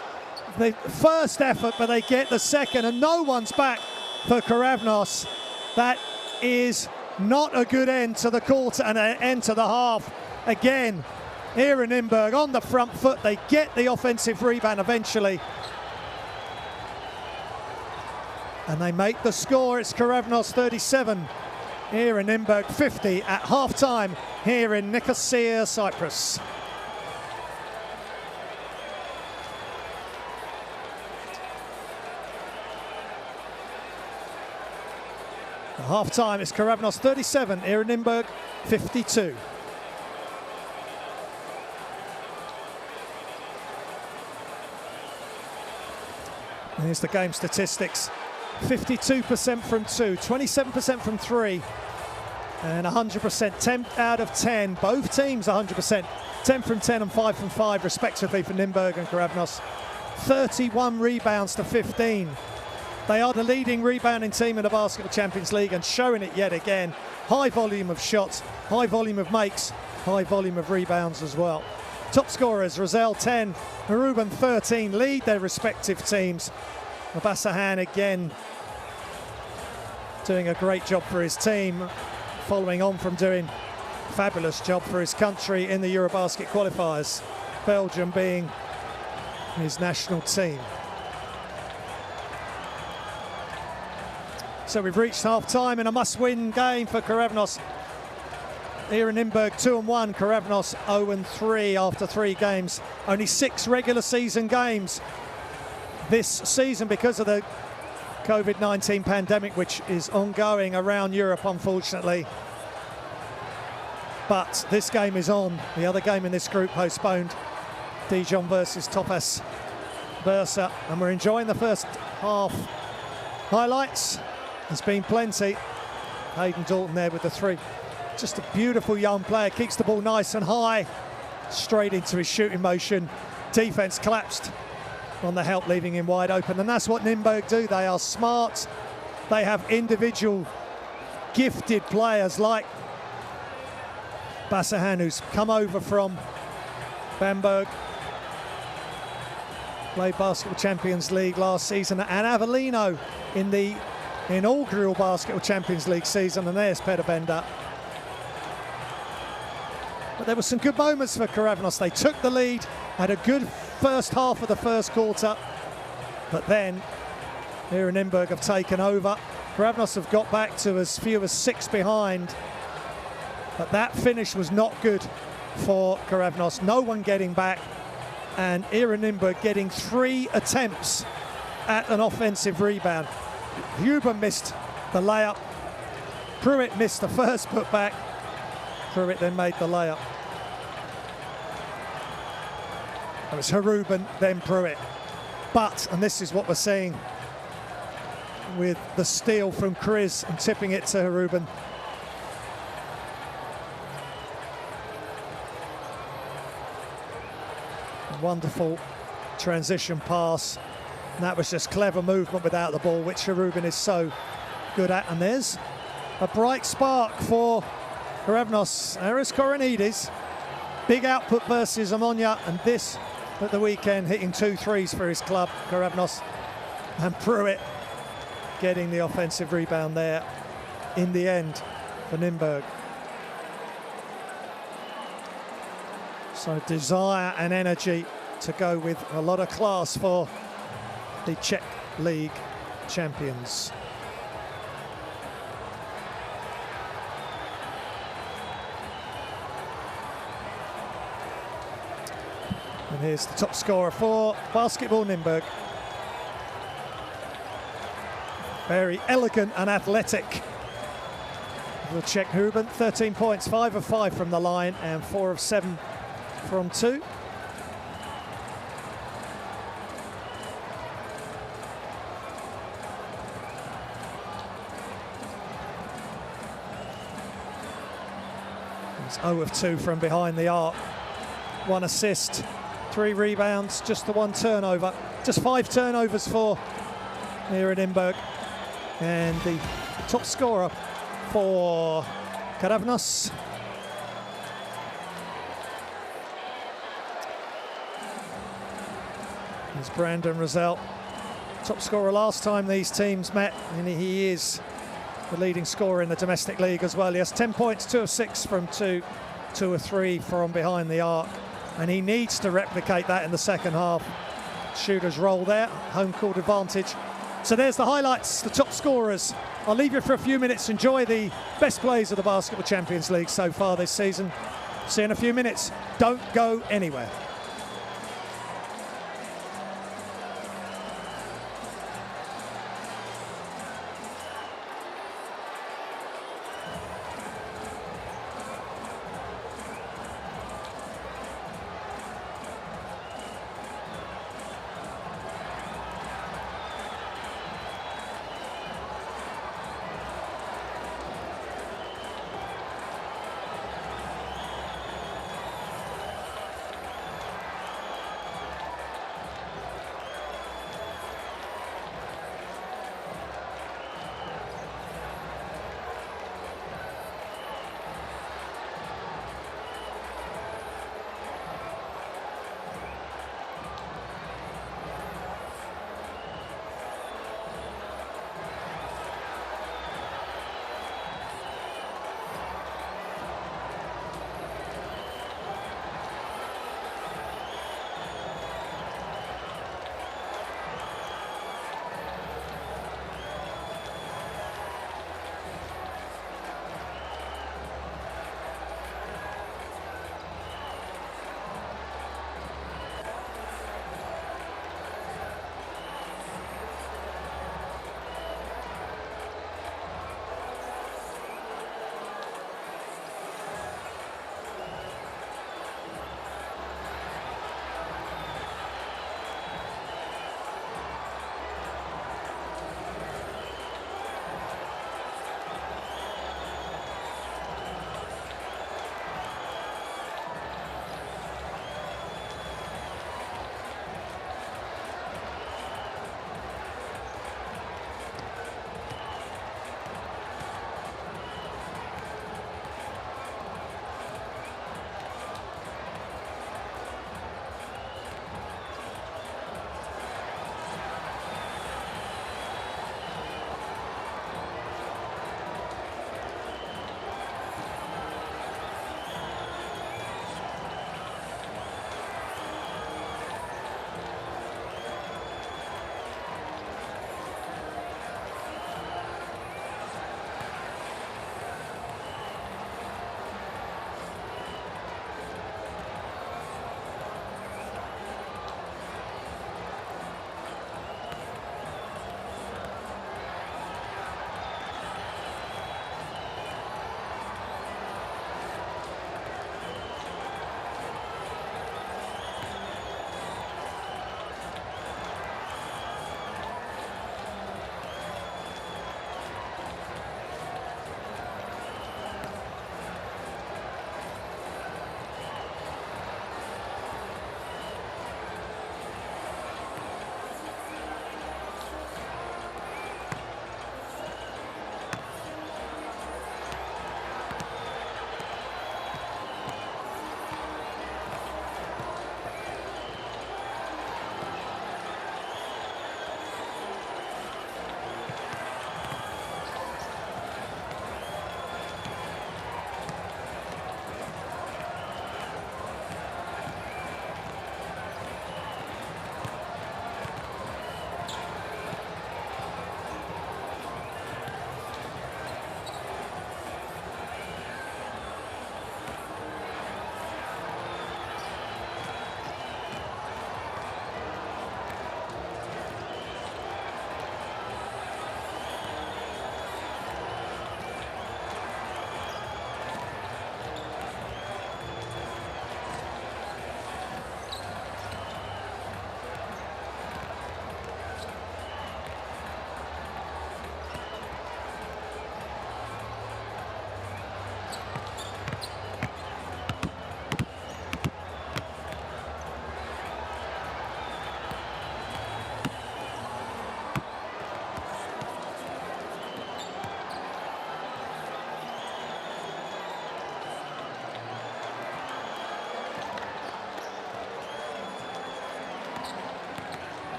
the first effort, but they get the second, and no one's back for Keravnos. That is not a good end to the quarter and an end to the half. Again, ERA Nymburk on the front foot. They get the offensive rebound eventually, and they make the score. It's Keravnos 37, ERA Nymburk 50 at half-time here in Nicosia, Cyprus. At half-time, it's Keravnos 37, ERA Nymburk 52. And here's the game statistics. 52% from 2, 27% from 3, and 100%, 10 out of 10. Both teams 100%, 10 from 10 and 5 from 5 respectively for Nymburk and Keravnos. 31 rebounds to 15. They are the leading rebounding team in the Basketball Champions League, and showing it yet again. High volume of shots, high volume of makes, high volume of rebounds as well. Top scorers, Rosell 10, Ruben 13, lead their respective teams. Abassahan again doing a great job for his team, following on from doing a fabulous job for his country in the Eurobasket qualifiers, Belgium being his national team. So we've reached half-time in a must-win game for Keravnos. ERA Nymburk 2-1, Keravnos 0-3 after 3 games. Only 6 regular season games this season because of the COVID-19 pandemic, which is ongoing around Europe, unfortunately. But this game is on. The other game in this group postponed. Dijon versus Topas Bursa, and we're enjoying the first half highlights. There's been plenty. Hayden Dalton there with the 3. Just a beautiful young player, keeps the ball nice and high, straight into his shooting motion. Defense collapsed on the help, leaving him wide open, and that's what Nymburk do. They are smart. They have individual gifted players like Abassahan, who's come over from Bamberg, played Basketball Champions League last season, and Avellino in the inaugural Basketball Champions League season, and there's Peterbender. But there were some good moments for Keravnos. They took the lead, had a good first half of the first quarter, but then ERA Nymburk have taken over. Keravnos have got back to as few as 6 behind, but that finish was not good for Keravnos. No one getting back, and ERA Nymburk getting 3 attempts at an offensive rebound. Huber missed the layup. Pruitt missed the first putback. Pruitt then made the layup. It was Harubin, then Pruitt. But, and this is what we're seeing with the steal from Kriz and tipping it to Harubin. A wonderful transition pass. And that was just clever movement without the ball, which Harubin is so good at. And there's a bright spark for Keravnos. Aris Koronidis, big output versus Ammonia, and this at the weekend hitting 2 threes for his club, Keravnos. And Pruitt getting the offensive rebound there in the end for Nymburk. So desire and energy to go with a lot of class for the Czech League champions. And here's the top scorer for Basketball Nymburk. Very elegant and athletic. The Czech Harubin, 13 points, 5 of 5 from the line and 4 of 7 from 2. He's 0 of 2 from behind the arc. 1 assist, 3 rebounds, just the 1 turnover. Just 5 turnovers for ERA Nymburk. And the top scorer for Keravnos. Is Brandon Rosell. Top scorer last time these teams met, and he is the leading scorer in the domestic league as well. He has 10 points, 2 of 6 from 2, 2 of 3 from behind the arc. And he needs to replicate that in the second half. Shooter's roll there, home court advantage. So there's the highlights, the top scorers. I'll leave you for a few minutes. Enjoy the best plays of the Basketball Champions League so far this season. See you in a few minutes. Don't go anywhere.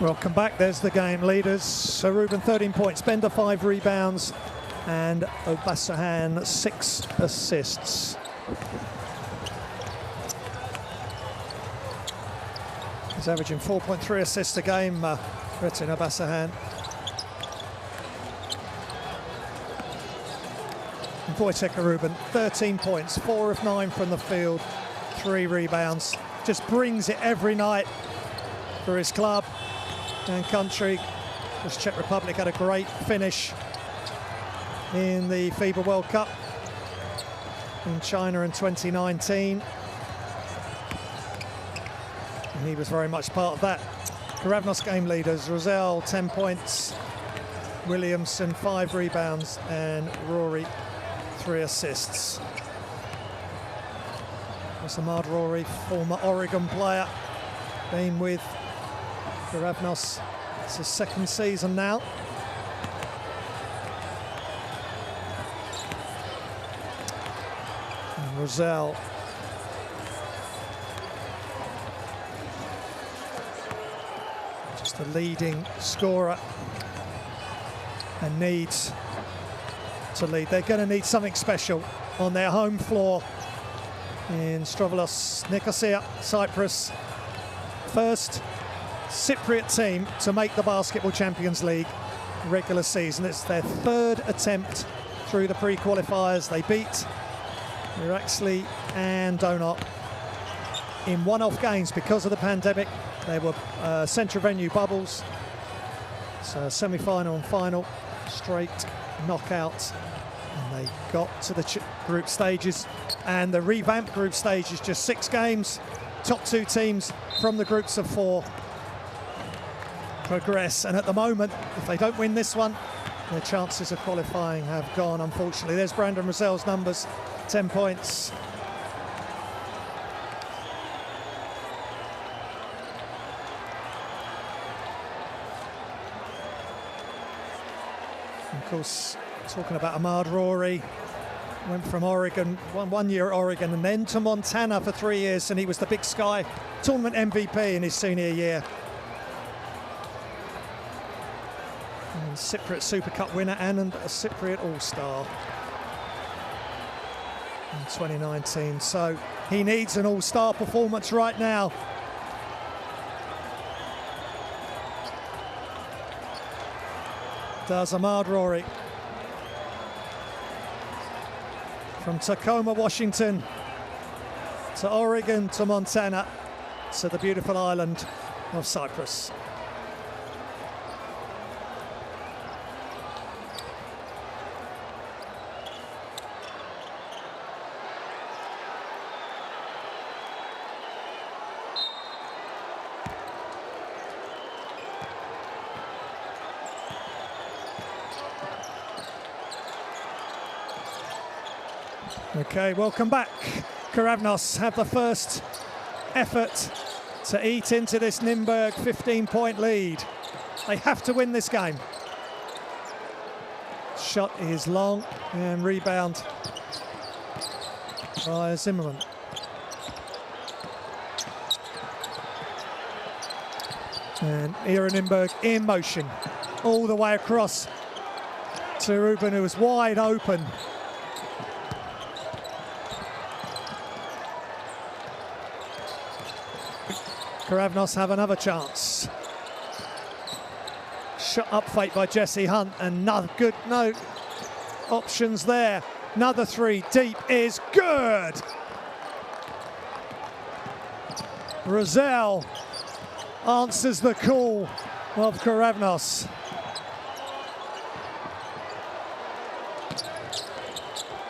Welcome back. There's the game leaders. So Ruben 13 points, Bender 5 rebounds, and Obasahan 6 assists. He's averaging 4.3 assists a game, Retin Obasahan. Wojtek Ruben, 13 points, 4 of 9 from the field, 3 rebounds. Just brings it every night for his club and country. This Czech Republic had a great finish in the FIBA World Cup in China in 2019. And he was very much part of that. Keravnos game leaders, Rosell 10 points, Williamson 5 rebounds, and Rory 3 assists. That's Ahmad Rory, former Oregon player, been with Keravnos. It's his 2nd season now. And Rosell just the leading scorer and needs to lead. They're going to need something special on their home floor in Strovolos, Nicosia, Cyprus. First Cypriot team to make the Basketball Champions League regular season. It's their 3rd attempt through the pre-qualifiers. They beat Iraxley and Donut in one-off games because of the pandemic. They were central venue bubbles. So semi-final and final, straight knockouts. And they got to the group stages, and the revamped group stage is just 6 games. Top 2 teams from the groups of 4 progress, and at the moment, if they don't win this one, their chances of qualifying have gone, unfortunately. There's Brandon Rosell's numbers, 10 points. Of course, talking about Ahmad Rory, went from Oregon, one year at Oregon, and then to Montana for 3 years, and he was the Big Sky tournament MVP in his senior year. And Cypriot Super Cup winner and a Cypriot All-Star in 2019. So he needs an All-Star performance right now. Does Ahmad Rory. From Tacoma, Washington, to Oregon, to Montana, to the beautiful island of Cyprus. Okay, welcome back. Keravnos have the first effort to eat into this Nymburk 15-point lead. They have to win this game. Shot is long, and rebound by Zimmerman. And ERA Nymburk in motion all the way across to Ruben, who was wide open. Keravnos have another chance. Shot up fake by Jesse Hunt, and no options there. Another 3 deep is good. Rosell answers the call of Keravnos.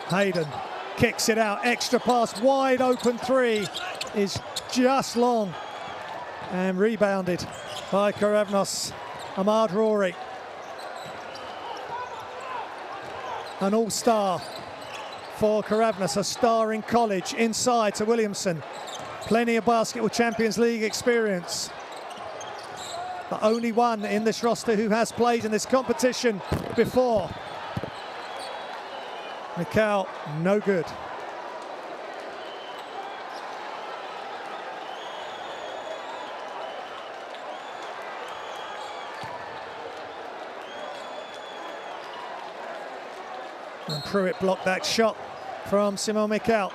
Hayden kicks it out, extra pass, wide open 3 is just long. And rebounded by Keravnos. Ahmad Rory, an all-star for Keravnos, a star in college, inside to Williamson. Plenty of Basketball Champions League experience. The only one in this roster who has played in this competition before. Mikal, no good. And Pruitt blocked that shot from Simon Mikel.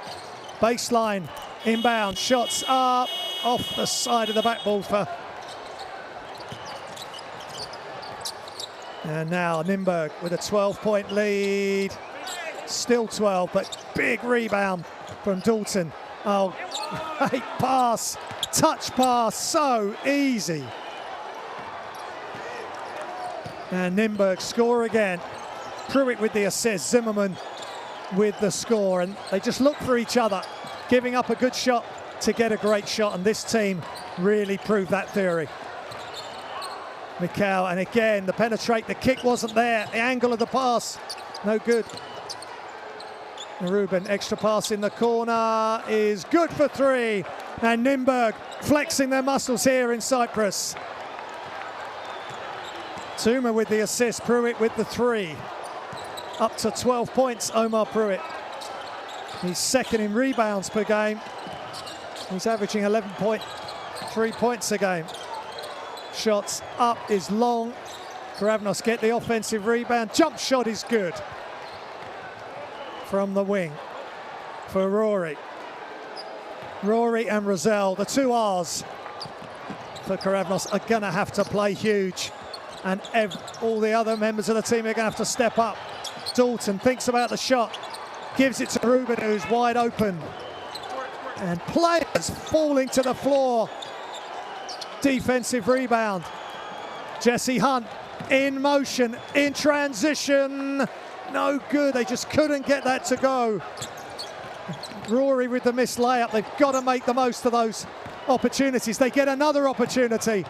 Baseline, inbound, shots up, off the side of the backboard for... And now Nymburk with a 12-point lead. Still 12, but big rebound from Dalton. Oh, great pass, touch pass, so easy. And Nymburk score again. Pruitt with the assist, Zimmerman with the score, and they just look for each other, giving up a good shot to get a great shot, and this team really proved that theory. Mikel, and again, the penetrate, the kick wasn't there, the angle of the pass, no good. Ruben, extra pass in the corner is good for three, and Nymburk flexing their muscles here in Cyprus. Zuma with the assist, Pruitt with the three. Up to 12 points, Omar Pruitt. He's second in rebounds per game. He's averaging 11.3 points a game. Shots up is long. Keravnos get the offensive rebound. Jump shot is good. From the wing for Rory. Rory and Rozelle, the two R's for Keravnos, are going to have to play huge. And all the other members of the team are going to have to step up. Dalton thinks about the shot, gives it to Ruben, who's wide open. And players falling to the floor. Defensive rebound. Jesse Hunt in motion, in transition. No good, they just couldn't get that to go. Rory with the missed layup. They've got to make the most of those opportunities. They get another opportunity.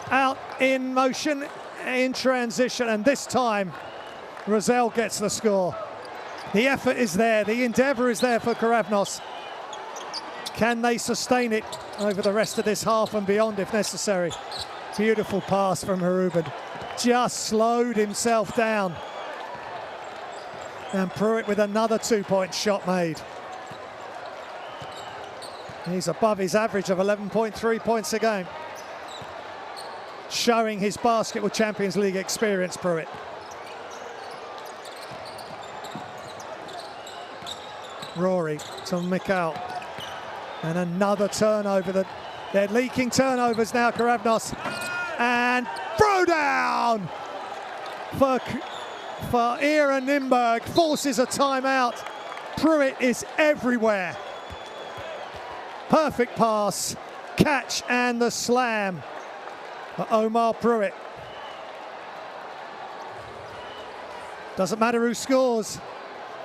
Out in motion, in transition, and this time Rozelle gets the score. The effort is there, the endeavour is there for Keravnos. Can they sustain it over the rest of this half and beyond if necessary? Beautiful pass from Ruben. Just slowed himself down. And Pruitt with another 2-point shot made. He's above his average of 11.3 points a game. Showing his Basketball Champions League experience, Pruitt. Rory to Mikel. And another turnover. They're leaking turnovers now, Keravnos. And throw down for ERA Nymburk. Forces a timeout. Pruitt is everywhere. Perfect pass, catch, and the slam for Omar Pruitt. Doesn't matter who scores,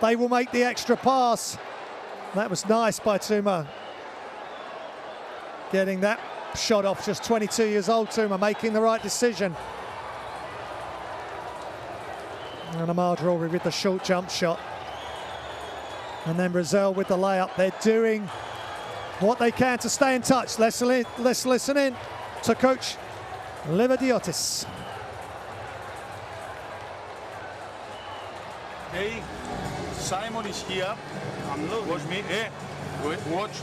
they will make the extra pass. That was nice by Zuma. Getting that shot off, just 22 years old, Zuma, making the right decision. And Ahmad Rory with the short jump shot. And then Rozelle with the layup. They're doing what they can to stay in touch. Let's listen in to Coach Lividiotis. Hey, Simon is here. Watch me. Watch.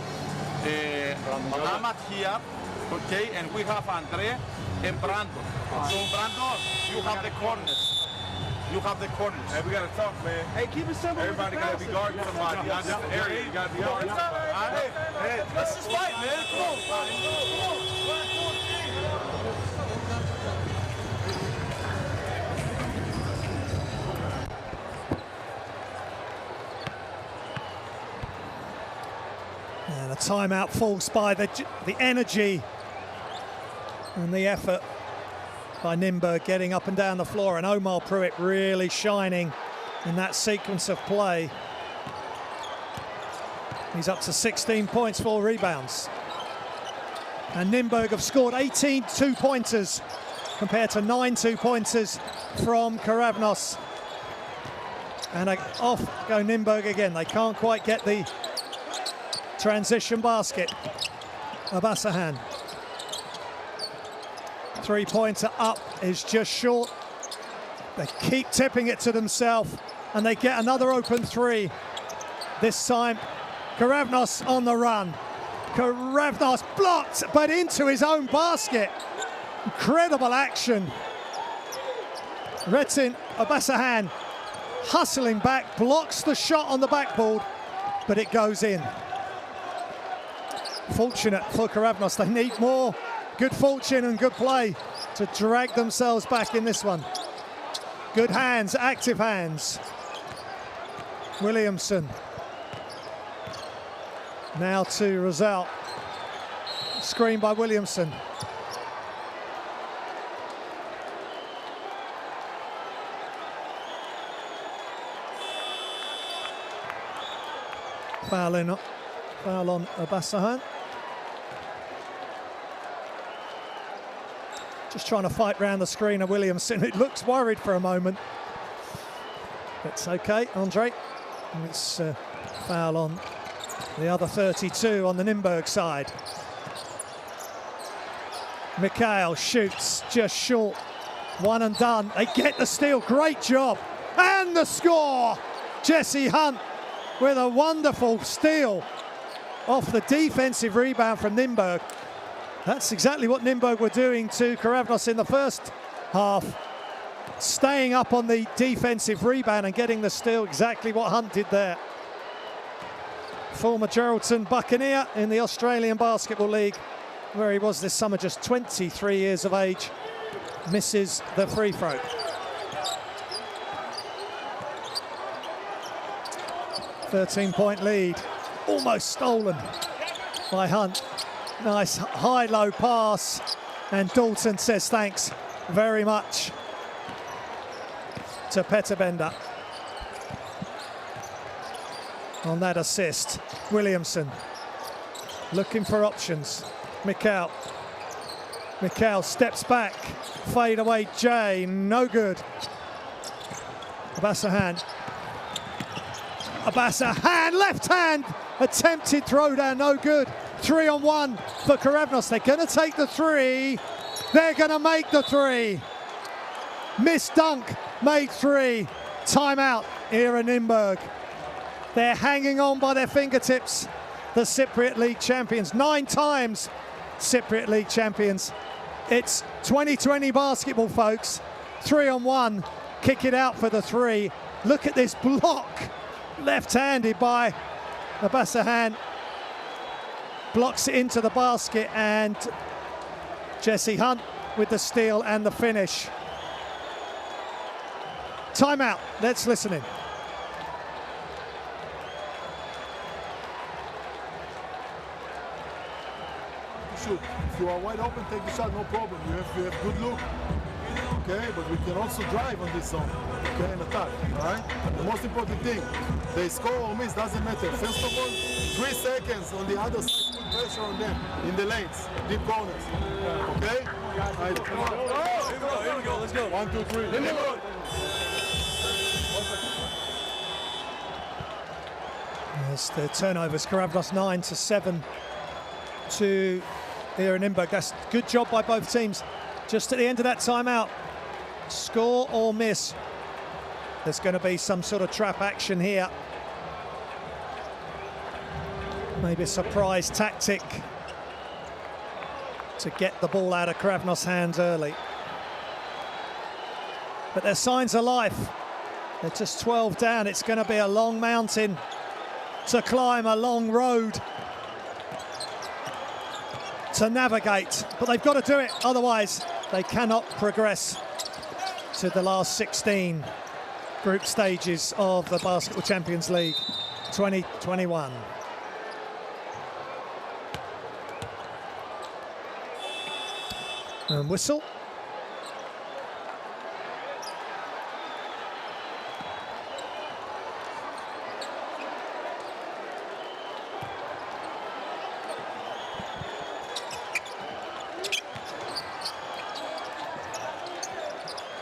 Ahmad here. Okay, and we have Andre and Brandon. So Brandon, you have the corners. You have the corners. Hey, we gotta talk, man. Hey, keep it simple. Everybody gotta be guarding somebody. Not just the area. You gotta be guarding somebody. Hey, let's just fight, man. Come on. And a timeout falls by the energy and the effort by Nymburk getting up and down the floor, and Omar Pruitt really shining in that sequence of play. He's up to 16 points, 4 rebounds. And Nymburk have scored 18 two-pointers compared to 9 two-pointers from Keravnos. And off go Nymburk again. They can't quite get the transition basket. Abasahan. Three-pointer up is just short. They keep tipping it to themselves, and they get another open three. This time, Keravnos on the run. Keravnos blocked, but into his own basket. Incredible action. Retin Abasahan hustling back, blocks the shot on the backboard, but it goes in. Fortunate for Keravnos. They need more good fortune and good play to drag themselves back in this one. Good hands, active hands. Williamson. Now to Rosal. Screen by Williamson. Foul on Abassahan. Just trying to fight round the screen of Williamson. It looks worried for a moment. It's okay, Andre. And it's foul on the other 32 on the Nymburk side. Mikhail shoots just short. One and done. They get the steal. Great job. And the score. Jesse Hunt with a wonderful steal off the defensive rebound from Nymburk. That's exactly what Nymburk were doing to Keravnos in the first half. Staying up on the defensive rebound and getting the steal. Exactly what Hunt did there. Former Geraldton Buccaneer in the Australian Basketball League, where he was this summer, just 23 years of age, misses the free throw. .13 lead, almost stolen by Hunt. Nice high-low pass, and Dalton says thanks very much to Peterbender on that assist. Williamson looking for options. Mikhail steps back, fade away Jay, no good. Abassahan, left hand, attempted throwdown, no good. 3-on-1 for Keravnos. They're going to take the three. They're going to make the three. Missed dunk, made three. Timeout, ERA Nymburk. They're hanging on by their fingertips. The Cypriot League champions, 9 times Cypriot League champions. It's 2020 basketball, folks. 3-on-1, kick it out for the three. Look at this block, left-handed by Abassahan. Blocks it into the basket, and Jesse Hunt with the steal and the finish. Timeout, let's listen in. Shoot. If you are wide open, take the shot, no problem. You have good look, okay? But we can also drive on this zone, okay, and attack, all right? The most important thing, they score or miss, doesn't matter. First of all, 3 seconds on the other side, put pressure on them in the lanes, deep corners, okay? Right. Come on. Here we go, let's go. 1, 2, 3. There's the turnovers. Keravnos 9-7 to ERA Nymburk. That's good job by both teams. Just at the end of that timeout, score or miss. There's going to be some sort of trap action here. Maybe a surprise tactic to get the ball out of Keravnos' hands early. But their signs of life. They're just 12 down. It's going to be a long mountain to climb, a long road to navigate, but they've got to do it, otherwise they cannot progress to the last 16 group stages of the Basketball Champions League 2021. And whistle.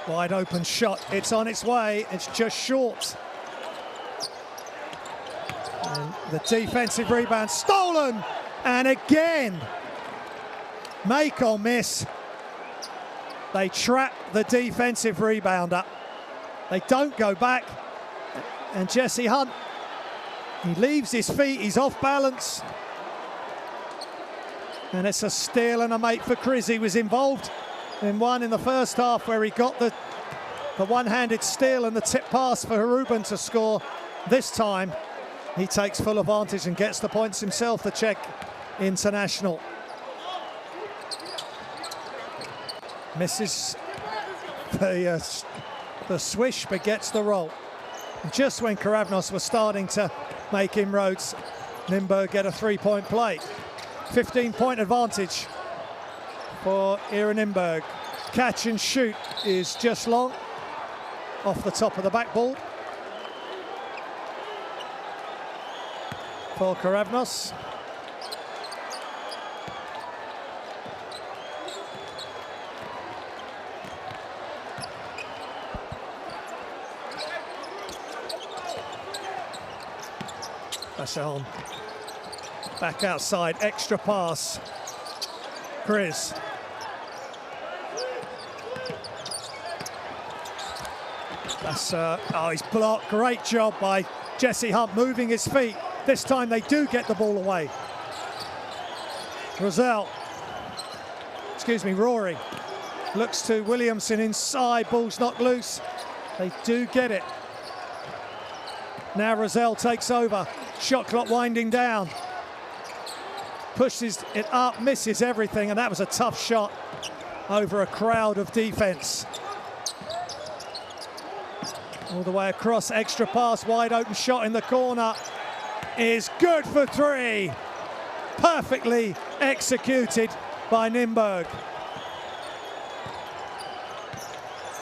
Wide open shot, it's on its way, it's just short. And the defensive rebound stolen, and again, make or miss. They trap the defensive rebounder. They don't go back, and Jesse Hunt, he leaves his feet, he's off balance. And it's a steal and a make for Chris. He was involved in one in the first half where he got the The one-handed steal and the tip pass for Ruben to score. This time, he takes full advantage and gets the points himself, the Czech international. Misses the swish, but gets the roll. Just when Keravnos was starting to make inroads, Nymburk get a three-point play. 15-point advantage for ERA Nymburk. Catch and shoot is just long, off the top of the backboard for Keravnos. That's on. Back outside, extra pass. Chris. That's, oh, he's blocked. Great job by Jesse Hunt, moving his feet. This time they do get the ball away. Rory looks to Williamson inside, ball's knocked loose. They do get it. Now Rosell takes over. Shot clock winding down. Pushes it up, misses everything, and that was a tough shot over a crowd of defense. All the way across, extra pass, wide open shot in the corner is good for three. Perfectly executed by Nymburk.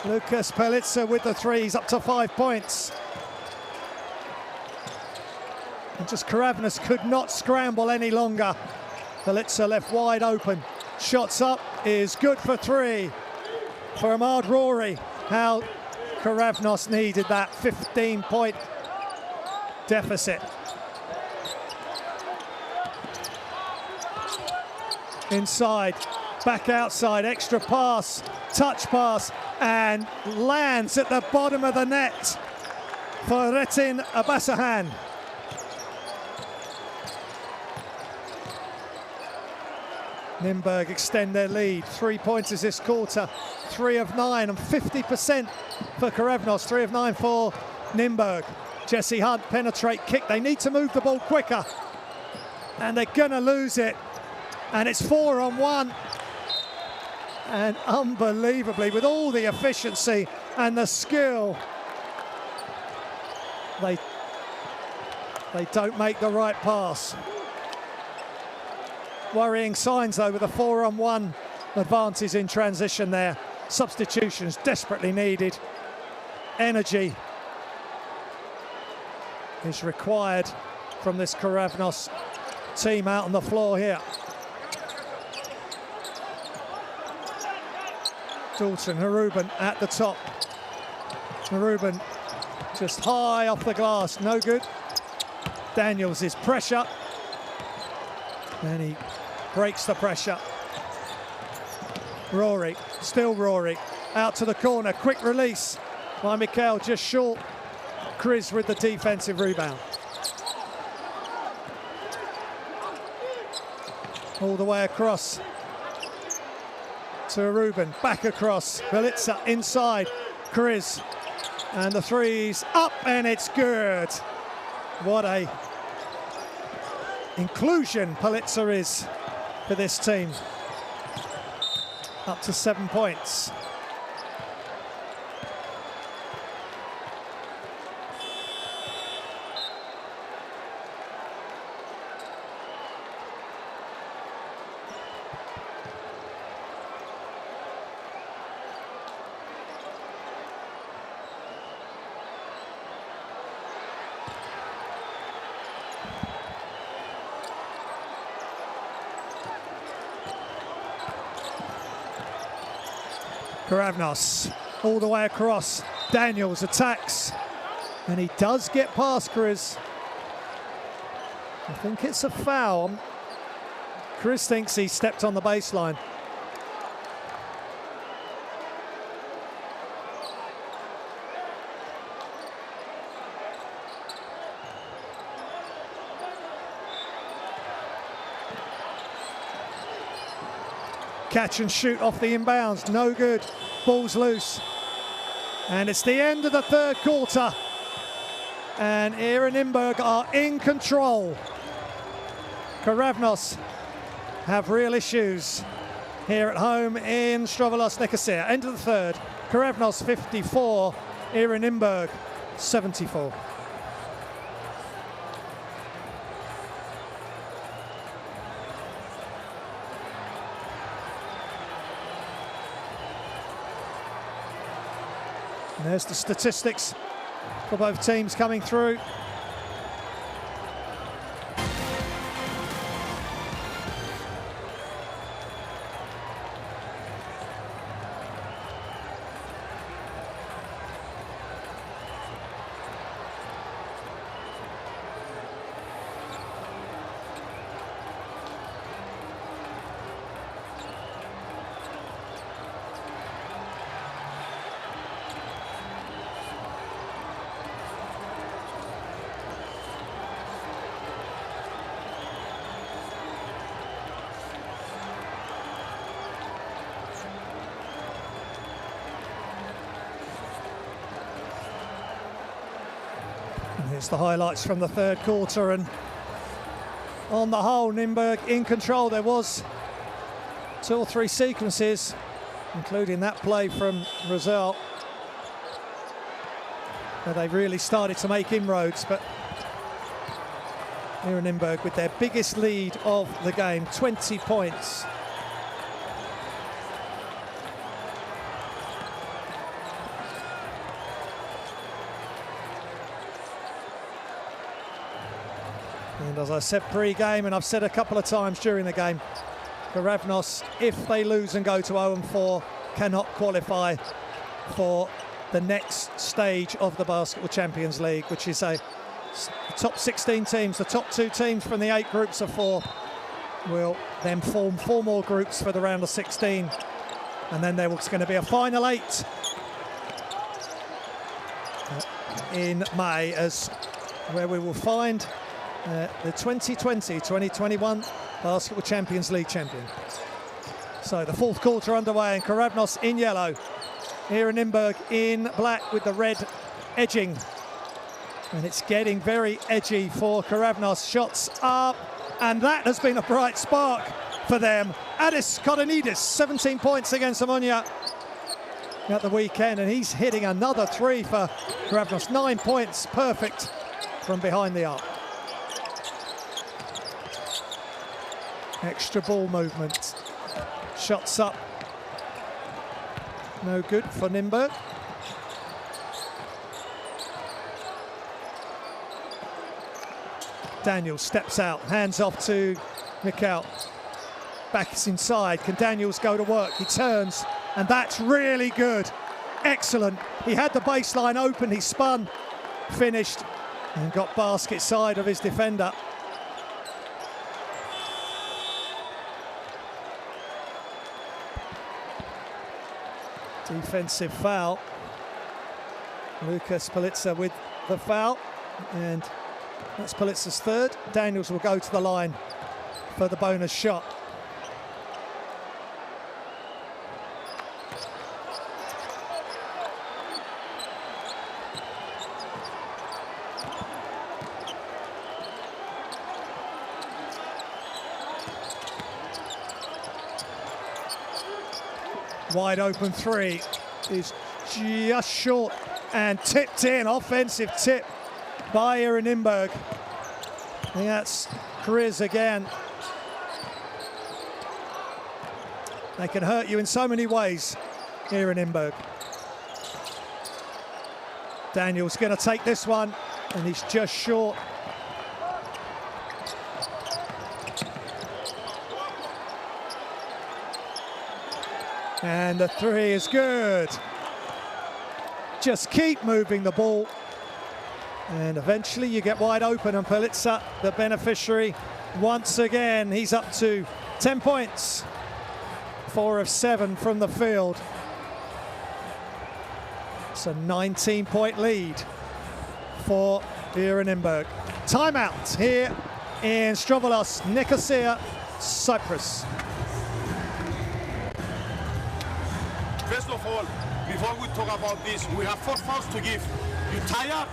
Lucas Pelitzer with the threes, up to 5 points. And just Keravnos could not scramble any longer. Pelitzer left wide open. Shots up is good for three for Ahmad Rory. How Keravnos needed that 15-point deficit. Inside, back outside, extra pass, touch pass, and lands at the bottom of the net for Retin Abasahan. Nymburk extend their lead. 3 pointers this quarter, 3 of 9, and 50% for Keravnos, 3 of 9 for Nymburk. Jesse Hunt, penetrate, kick. They need to move the ball quicker, and they're gonna lose it. And it's 4 on 1. And unbelievably, with all the efficiency and the skill, they don't make the right pass. Worrying signs though with a 4 on 1 advantage in transition there. Substitutions desperately needed. Energy is required from this Keravnos team out on the floor here. Dalton Haruban at the top. Haruban just high off the glass, no good. Daniels is pressure. And he breaks the pressure. Rory, still Rory, out to the corner, quick release by Mikhail, just short. Chris with the defensive rebound. All the way across to Ruben, back across, Pelitzer inside, Chris, and the threes up, and it's good. What a inclusion Pelitzer is for this team. Up to 7 points. Keravnos all the way across. Daniels attacks, and he does get past Chris. I think it's a foul. Chris thinks he stepped on the baseline. Catch and shoot off the inbounds, no good. Ball's loose. And it's the end of the third quarter. And ERA Nymburk are in control. Keravnos have real issues here at home in Keravnos Nicosia. End of the third. Keravnos 54, ERA Nymburk 74. And there's the statistics for both teams coming through. Here's the highlights from the third quarter, and on the whole, Nymburk in control. There was 2 or 3 sequences, including that play from Rizal, where they really started to make inroads, but ERA Nymburk with their biggest lead of the game, 20 points. And as I said pre-game, and I've said a couple of times during the game, Keravnos, if they lose and go to 0-4, cannot qualify for the next stage of the Basketball Champions League, which is the top 16 teams. The top 2 teams from the 8 groups of 4 will then form 4 more groups for the round of 16. And then there was going to be a final 8 in May, as where we will find the 2020-2021 Basketball Champions League champion. So the fourth quarter underway, and Keravnos in yellow, ERA Nymburk in black with the red edging. And it's getting very edgy for Keravnos. Shots up, and that has been a bright spark for them. Adis Kodonidis, 17 points against Ammonia at the weekend, and he's hitting another 3 for Keravnos. 9 points, perfect from behind the arc. Extra ball movement. Shots up. No good for Nymburk. Daniels steps out, hands off to Mikkel. Back is inside. Can Daniels go to work? He turns, and that's really good. Excellent. He had the baseline open, he spun, finished, and got basket side of his defender. Defensive foul. Lucas Politzer with the foul, and that's Politzer's third. Daniels will go to the line for the bonus shot. Wide open 3 is just short and tipped in. Offensive tip by ERA Nymburk. I think that's Kriz again. They can hurt you in so many ways, ERA Nymburk. Daniels going to take this one, and he's just short. And the 3 is good. Just keep moving the ball. And eventually you get wide open, and Politzer, the beneficiary, once again. He's up to 10 points. 4 of 7 from the field. It's a 19-point lead for ERA Nymburk. Timeout here in Keravnos, Nicosia, Cyprus. First of all, before we talk about this, we have 4 fouls to give. You tired?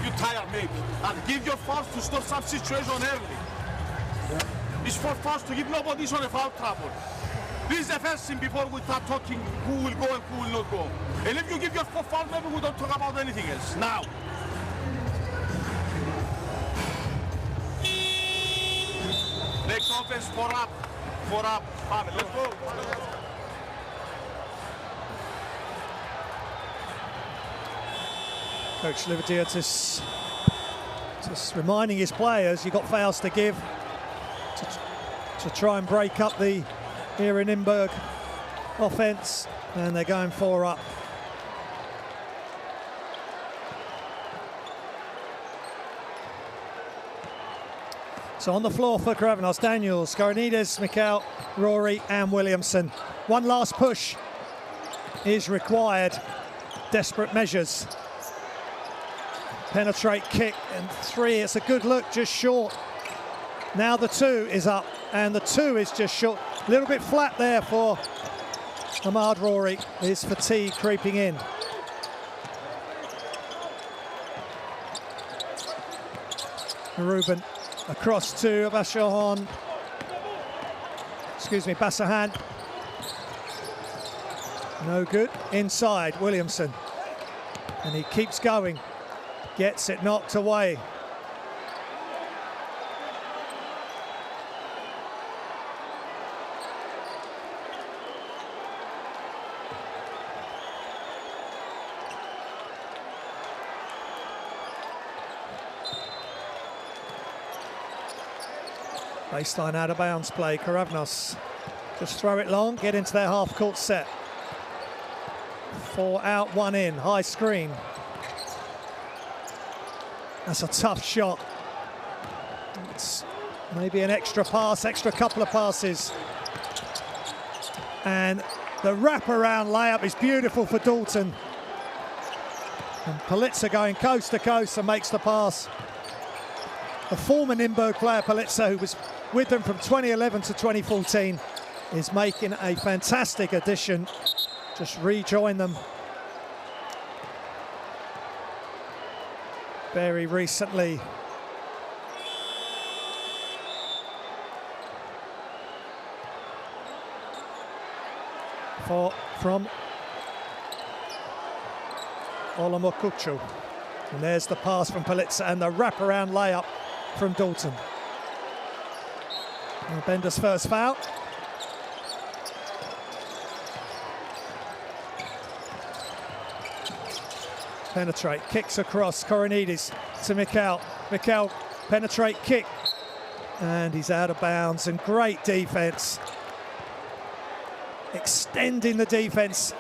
You tired, maybe. And give your fouls to stop some situation early. It's 4 fouls to give. Nobody's on a foul trouble. This is the first thing before we start talking who will go and who will not go. And if you give your 4 fouls, maybe we don't talk about anything else. Now. Next offense, 4 up. 4 up. Pavel, let's go. Coach Lividiotis just reminding his players you've got fouls to give to try and break up the ERA Nymburk offense, and they're going 4 up. So on the floor for Keravnos, Daniels, Koronides, Mikal, Rory and Williamson. One last push is required. Desperate measures. Penetrate, kick, and 3. It's a good look, just short. Now the 2 is up, and the 2 is just short. A little bit flat there for Ahmad Rory. His fatigue creeping in. Ruben across to Bassahan. No good. Inside, Williamson. And he keeps going. Gets it knocked away. Baseline out of bounds play. Keravnos just throw it long, get into their half-court set. 4 out, 1 in. High screen. That's a tough shot. It's maybe an extra pass, extra couple of passes. And the wraparound layup is beautiful for Dalton. And Politzer going coast to coast and makes the pass. A former Nymburk player, Politzer, who was with them from 2011 to 2014, is making a fantastic addition. Just rejoin them very recently. From Olamokuchu. And there's the pass from Politzer and the wraparound layup from Dalton. And Bender's first foul. Penetrate, kicks across, Koronides to Mikal. Mikal, penetrate, kick. And he's out of bounds, and great defense. Extending the defense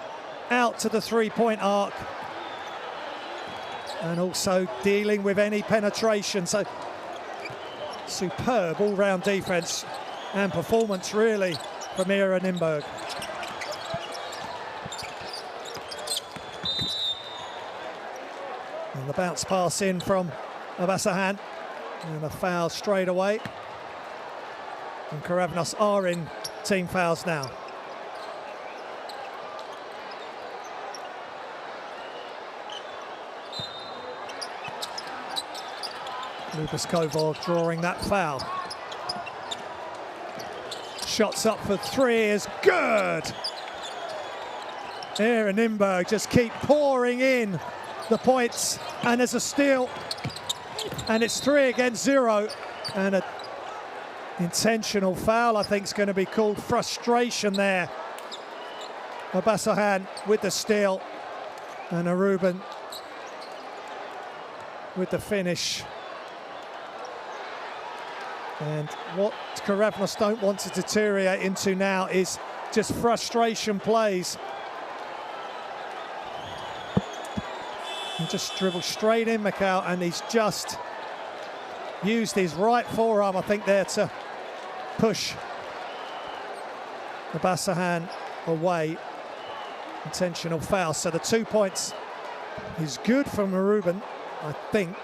out to the 3-point arc. And also dealing with any penetration. So superb all-round defense and performance really from ERA Nymburk. And the bounce pass in from Bassahan, and a foul straight away. And Keravnos are in team fouls now. Lucas Kovor drawing that foul. Shots up for 3 is good. ERA Nymburk just keep pouring in the points, and there's a steal, and it's 3 against 0, and an intentional foul I think is going to be called. Frustration there. Bassahan with the steal, and Aruban with the finish. And what Keravnos don't want to deteriorate into now is just frustration plays. And just dribbled straight in, Mikal, and he's just used his right forearm, I think, there to push the Bassahan away. Intentional foul. So the 2 points is good from Aruban, I think.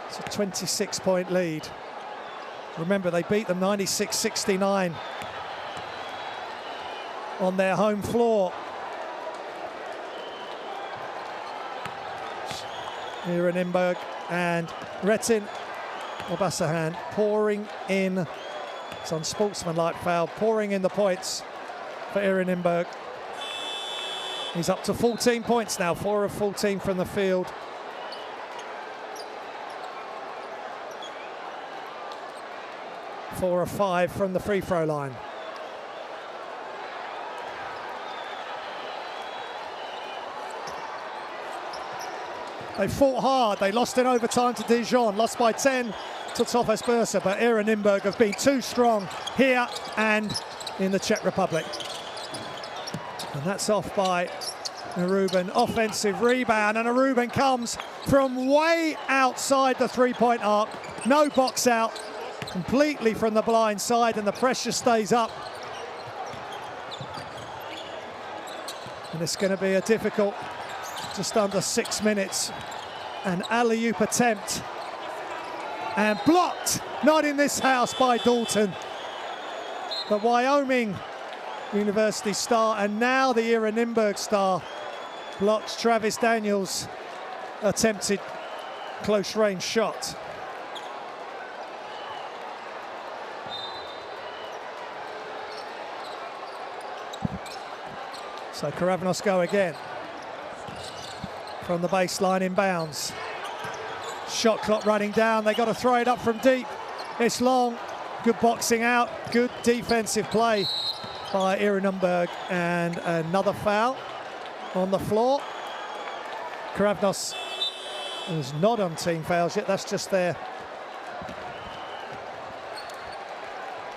It's a 26-point lead. Remember, they beat them 96-69 on their home floor. ERA Nymburk and Retin Obasahan pouring in. It's unsportsmanlike foul, pouring in the points for ERA Nymburk. He's up to 14 points now, 4 of 14 from the field. Four of 5 from the free throw line. They fought hard. They lost in overtime to Dijon, lost by 10 to Tophos Bursa, but ERA Nymburk have been too strong here and in the Czech Republic. And that's off by Aruban. Offensive rebound, and Aruban comes from way outside the three-point arc. No box out, completely from the blind side, and the pressure stays up. And it's going to be a difficult, just under 6 minutes. An alley-oop attempt. And blocked, not in this house, by Dalton. The Wyoming University star, and now the ERA Nymburk star, blocks Travis Daniels' attempted close-range shot. So Keravnos go again. From the baseline inbounds. Shot clock running down. They got to throw it up from deep. It's long. Good boxing out. Good defensive play by ERA Nymburk, and another foul on the floor. Keravnos is not on team fouls yet. That's just their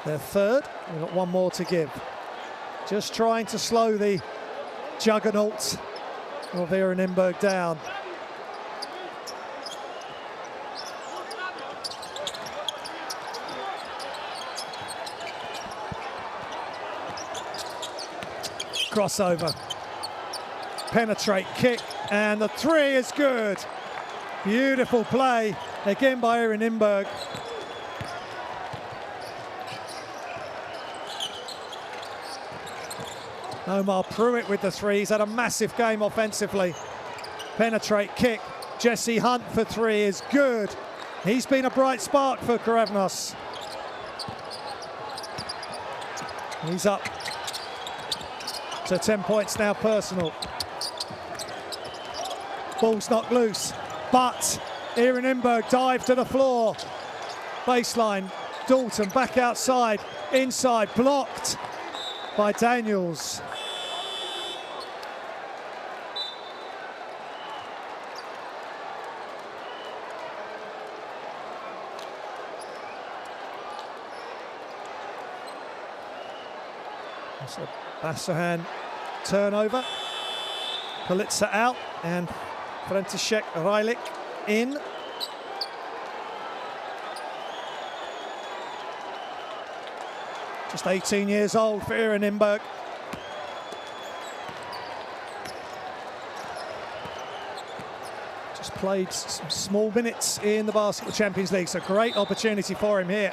third. We've got one more to give. Just trying to slow the juggernaut of ERA Nymburk down. Crossover, penetrate, kick, and the three is good. Beautiful play again by ERA Nymburk. Omar Pruitt with the three. He's had a massive game offensively. Penetrate, kick. Jesse Hunt for three is good. He's been a bright spark for Keravnos. He's up to 10 points now personal. Ball's knocked loose, but ERA Nymburk dive to the floor. Baseline, Dalton back outside, inside, blocked by Daniels. So Basahan turnover. Politzer out and František Rajlik in. Just 18 years old for ERA Nymburk. Just played some small minutes in the Basketball Champions League, so great opportunity for him here.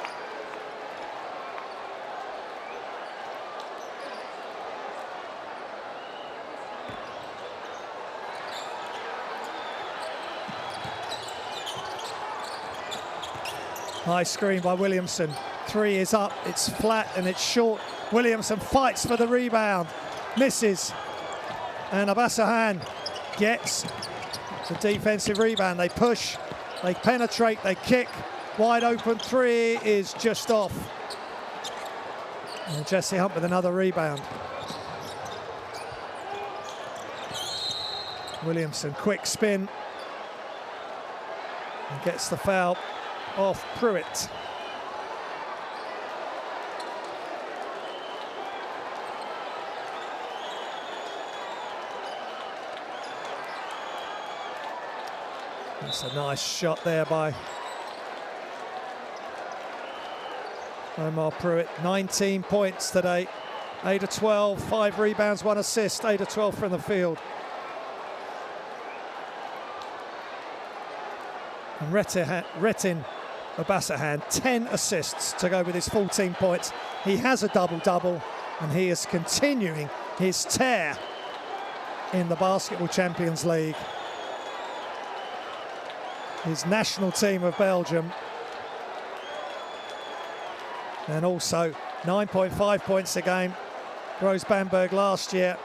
High screen by Williamson. Three is up, it's flat and it's short. Williamson fights for the rebound, misses. And Obasahan gets the defensive rebound. They push, they penetrate, they kick. Wide open three is just off. And Jesse Hunt with another rebound. Williamson, quick spin. And gets the foul off Pruitt. That's a nice shot there by Omar Pruitt. 19 points today, 8 of 12, 5 rebounds, 1 assist, 8 of 12 from the field. And Retin Obasahan, 10 assists to go with his 14 points. He has a double-double, and he is continuing his tear in the Basketball Champions League. His national team of Belgium, and also 9.5 points a game, Roos Bamberg last year.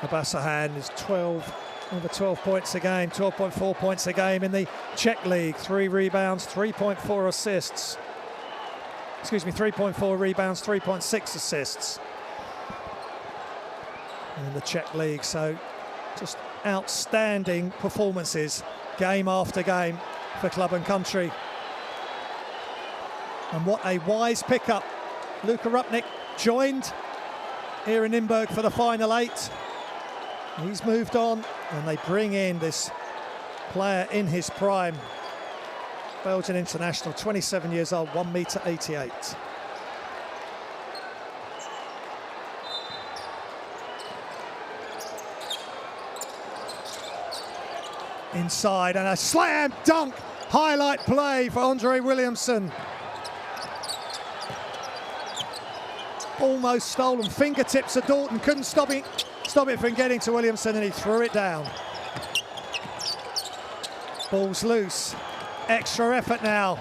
Abassahan is over 12 points a game, 12.4 points a game in the Czech League. 3 rebounds, 3.4 assists. Excuse me, 3.4 rebounds, 3.6 assists in the Czech League. So just outstanding performances game after game for club and country. And what a wise pickup. Luka Rupnik joined ERA Nymburk for the final 8. He's moved on, and they bring in this player in his prime. Belgian international, 27 years old, 1.88 meters. Inside, and a slam dunk highlight play for Andre Williamson. Almost stolen, fingertips of Dalton, couldn't stop it from getting to Williamson, and he threw it down. Ball's loose, extra effort now.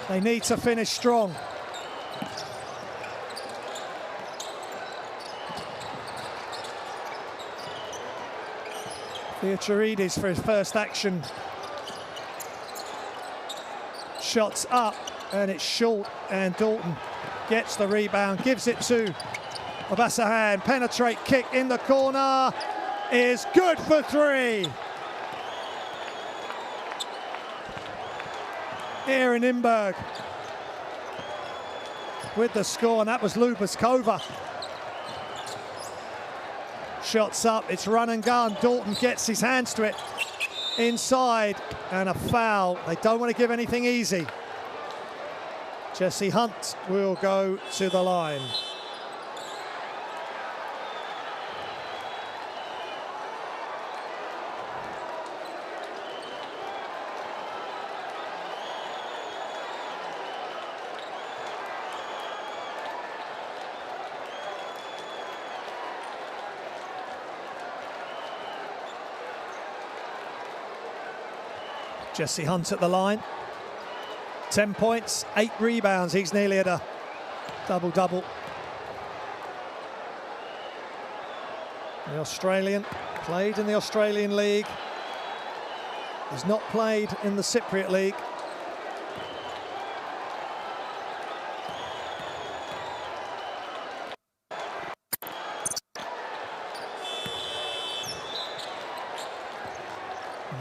They need to finish strong. Theodoridis for his first action. Shots up, and it's short, and Dalton gets the rebound, gives it to Abassahan. Penetrate kick in the corner is good for 3. ERA Nymburk with the score, and that was Lubaskova. Shots up, it's run and gun. Dalton gets his hands to it inside, and a foul. They don't want to give anything easy. Jesse Hunt will go to the line. Jesse Hunt at the line. 10 points, 8 rebounds. He's nearly at a double-double. The Australian played in the Australian League. He's not played in the Cypriot League.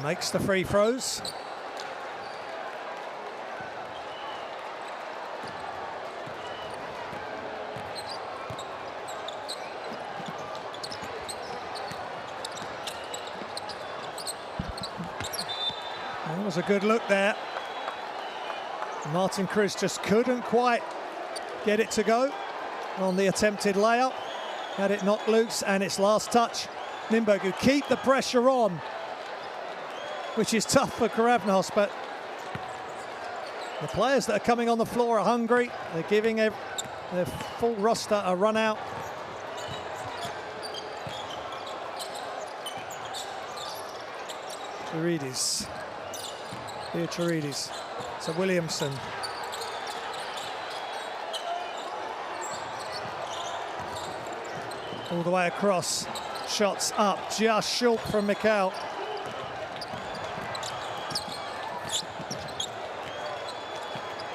Makes the free throws. That was a good look there. Martin Cruz just couldn't quite get it to go on the attempted layup. Had it knocked loose, and it's last touch. Nymburk, who keep the pressure on, which is tough for Keravnos, but the players that are coming on the floor are hungry. They're giving their full roster a run out. Theodoridis. So Williamson. All the way across. Shots up, just short from Mikkel.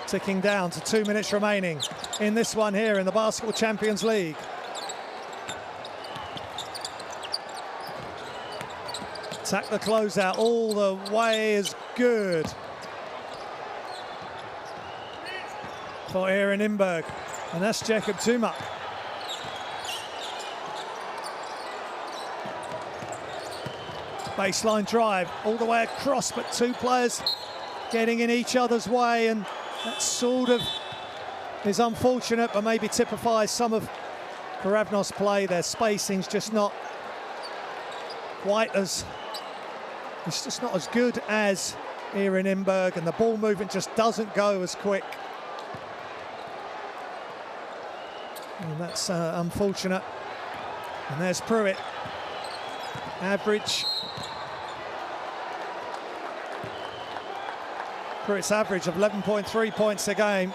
Ticking down to 2 minutes remaining in this one here in the Basketball Champions League. Attack the closeout all the way is good for ERA Nymburk. And that's Jacob Zuma. Baseline drive all the way across, but two players getting in each other's way, and that sort of is unfortunate, but maybe typifies some of Keravnos' play. Their spacing's just not quite as, it's just not as good as ERA Nymburk, and the ball movement just doesn't go as quick. And that's unfortunate. And there's Pruitt. Pruitt's average of 11.3 points a game.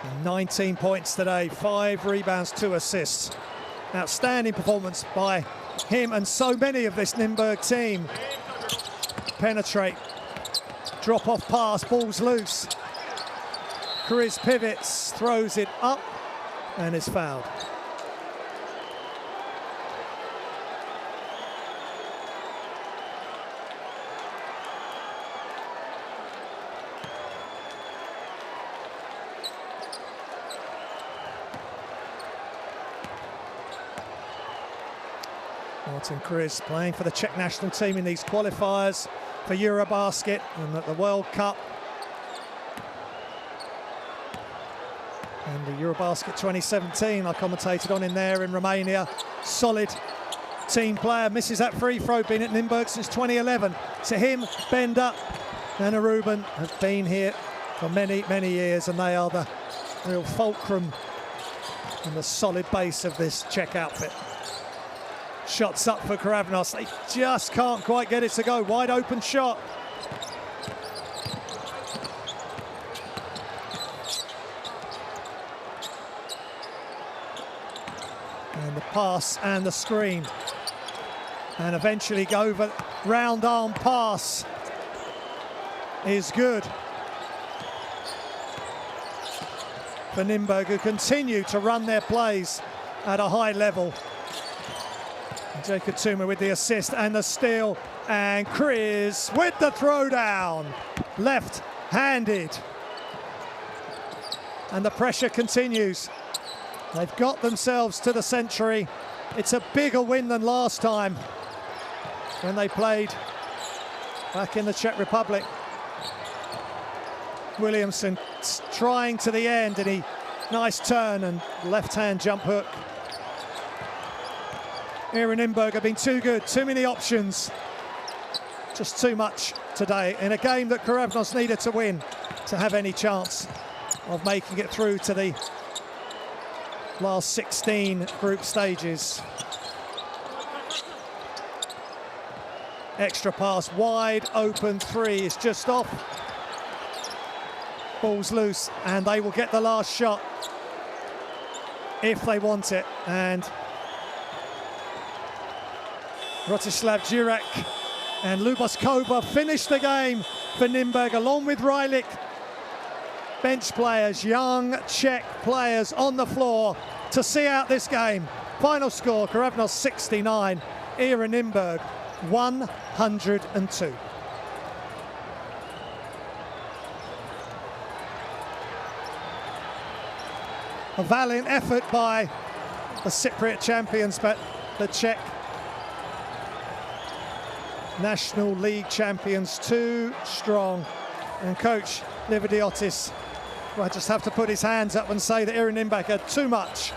And 19 points today, 5 rebounds, 2 assists. Outstanding performance by him and so many of this Nymburk team. Penetrate, drop off pass, ball's loose. Chris pivots, throws it up and is fouled. Martin Chris playing for the Czech national team in these qualifiers for Eurobasket and at the World Cup. And the Eurobasket 2017 I commentated on in there in Romania. Solid team player, misses that free throw, been at Nymburk since 2011. To him, Bender and Ruben have been here for many, many years, and they are the real fulcrum and the solid base of this Czech outfit. Shots up for Keravnos, they just can't quite get it to go. Wide open shot. And the pass and the screen. And eventually go over, round arm pass is good for Nymburk, who continue to run their plays at a high level. Jacob Zuma with the assist and the steal, and Chris with the throwdown, left-handed. And the pressure continues. They've got themselves to the century. It's a bigger win than last time when they played back in the Czech Republic. Williamson trying to the end, and nice turn and left-hand jump hook. ERA Nymburk have been too good, too many options. Just too much today in a game that Keravnos needed to win to have any chance of making it through to the last 16 group stages. Extra pass, wide open three is just off. Ball's loose, and they will get the last shot if they want it. And Rostislav Jirek and Luboskova finish the game for Nymburk, along with Rylik. Bench players, young Czech players on the floor to see out this game. Final score, Keravnos 69, ERA Nymburk 102. A valiant effort by the Cypriot champions, but the Czech National League champions too strong. And coach Lividiotis will just have to put his hands up and say that ERA Nymburk had too much.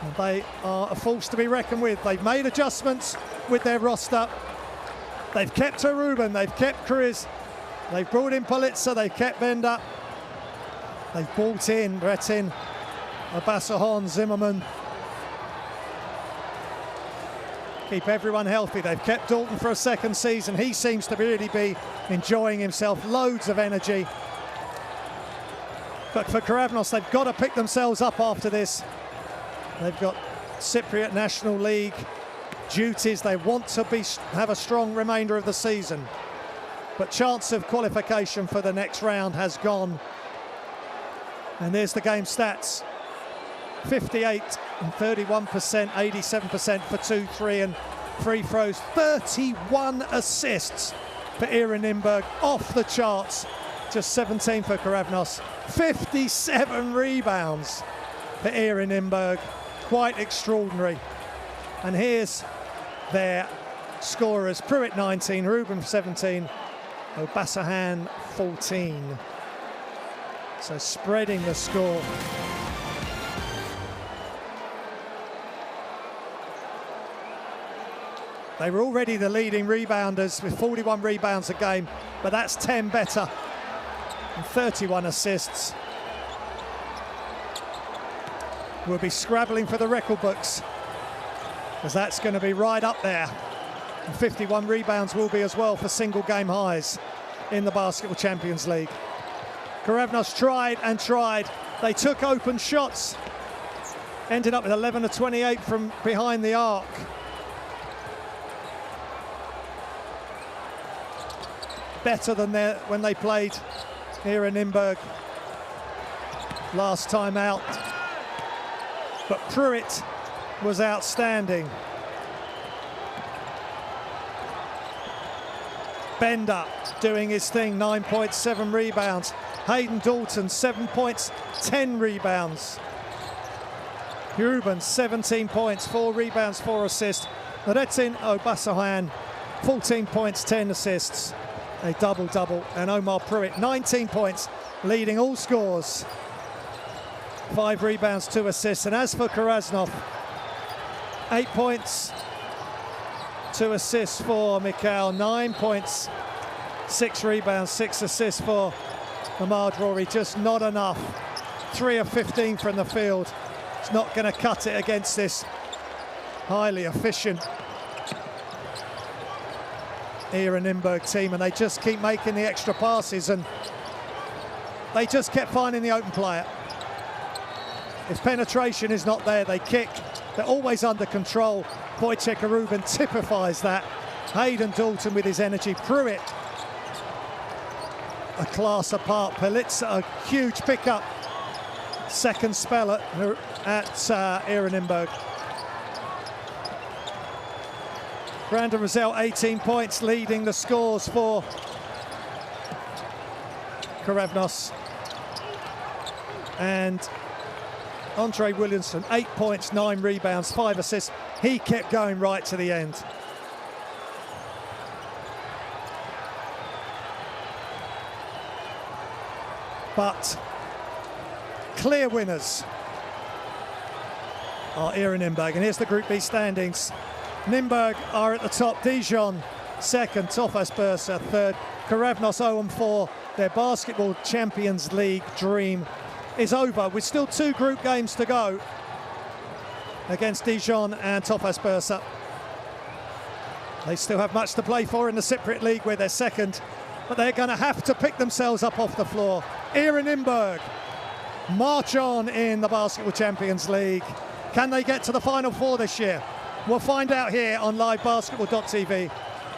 And they are a force to be reckoned with. They've made adjustments with their roster. They've kept Ruben, they've kept Chris, they've brought in Politzer, they've kept Bender. They've brought in Bretin, Abasahon, Zimmerman. Keep everyone healthy. They've kept Dalton for a second season. He seems to really be enjoying himself. Loads of energy. But for Keravnos, they've got to pick themselves up after this. They've got Cypriot National League duties. They want to have a strong remainder of the season. But chance of qualification for the next round has gone. And there's the game stats. 58 And 31%, 87% for 2, 3 and free throws. 31 assists for ERA Nymburk, off the charts. Just 17 for Keravnos. 57 rebounds for ERA Nymburk. Quite extraordinary. And here's their scorers. Pruitt 19, Ruben 17, Obasahan 14. So spreading the score. They were already the leading rebounders with 41 rebounds a game, but that's 10 better and 31 assists. We'll be scrabbling for the record books, because that's going to be right up there. And 51 rebounds will be as well for single game highs in the Basketball Champions League. Keravnos tried and tried. They took open shots. Ended up with 11 of 28 from behind the arc. Better than when they played ERA Nymburk last time out. But Pruitt was outstanding. Bender doing his thing, 9 points, 7 rebounds. Hayden Dalton, 7 points, 10 rebounds. Ruben, 17 points, 4 rebounds, 4 assists. Noretin Obasahan, 14 points, 10 assists. A double-double. And Omar Pruitt, 19 points, leading all scores. 5 rebounds, 2 assists. And as for Keravnos, 8 points, 2 assists for Mikhail, 9 points, 6 rebounds, 6 assists for Ahmad Rory. Just not enough. 3 of 15 from the field. It's not going to cut it against this highly efficient ERA Nymburk team, and they just keep making the extra passes, and they just kept finding the open player. If penetration is not there, they kick. They're always under control. Wojciech Ruben typifies that. Hayden Dalton with his energy. Pruitt, a class apart. Pelitza, a huge pickup. Second spell at ERA Nymburk. Brandon Rosell, 18 points, leading the scores for Keravnos. And Andre Williamson, 8 points, 9 rebounds, 5 assists. He kept going right to the end. But clear winners are ERA Nymburk. And here's the Group B standings. Nymburk are at the top. Dijon second, Tofas Bursa third, Keravnos 0-4. Their Basketball Champions League dream is over, with still 2 group games to go against Dijon and Tofas Bursa. They still have much to play for in the Cypriot League, where they're second, but they're going to have to pick themselves up off the floor. ERA Nymburk march on in the Basketball Champions League. Can they get to the Final Four this year? We'll find out here on livebasketball.tv.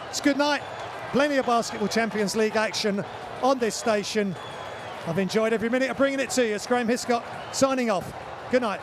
It's good night. Plenty of Basketball Champions League action on this station. I've enjoyed every minute of bringing it to you. It's Graham Hiscott signing off. Good night.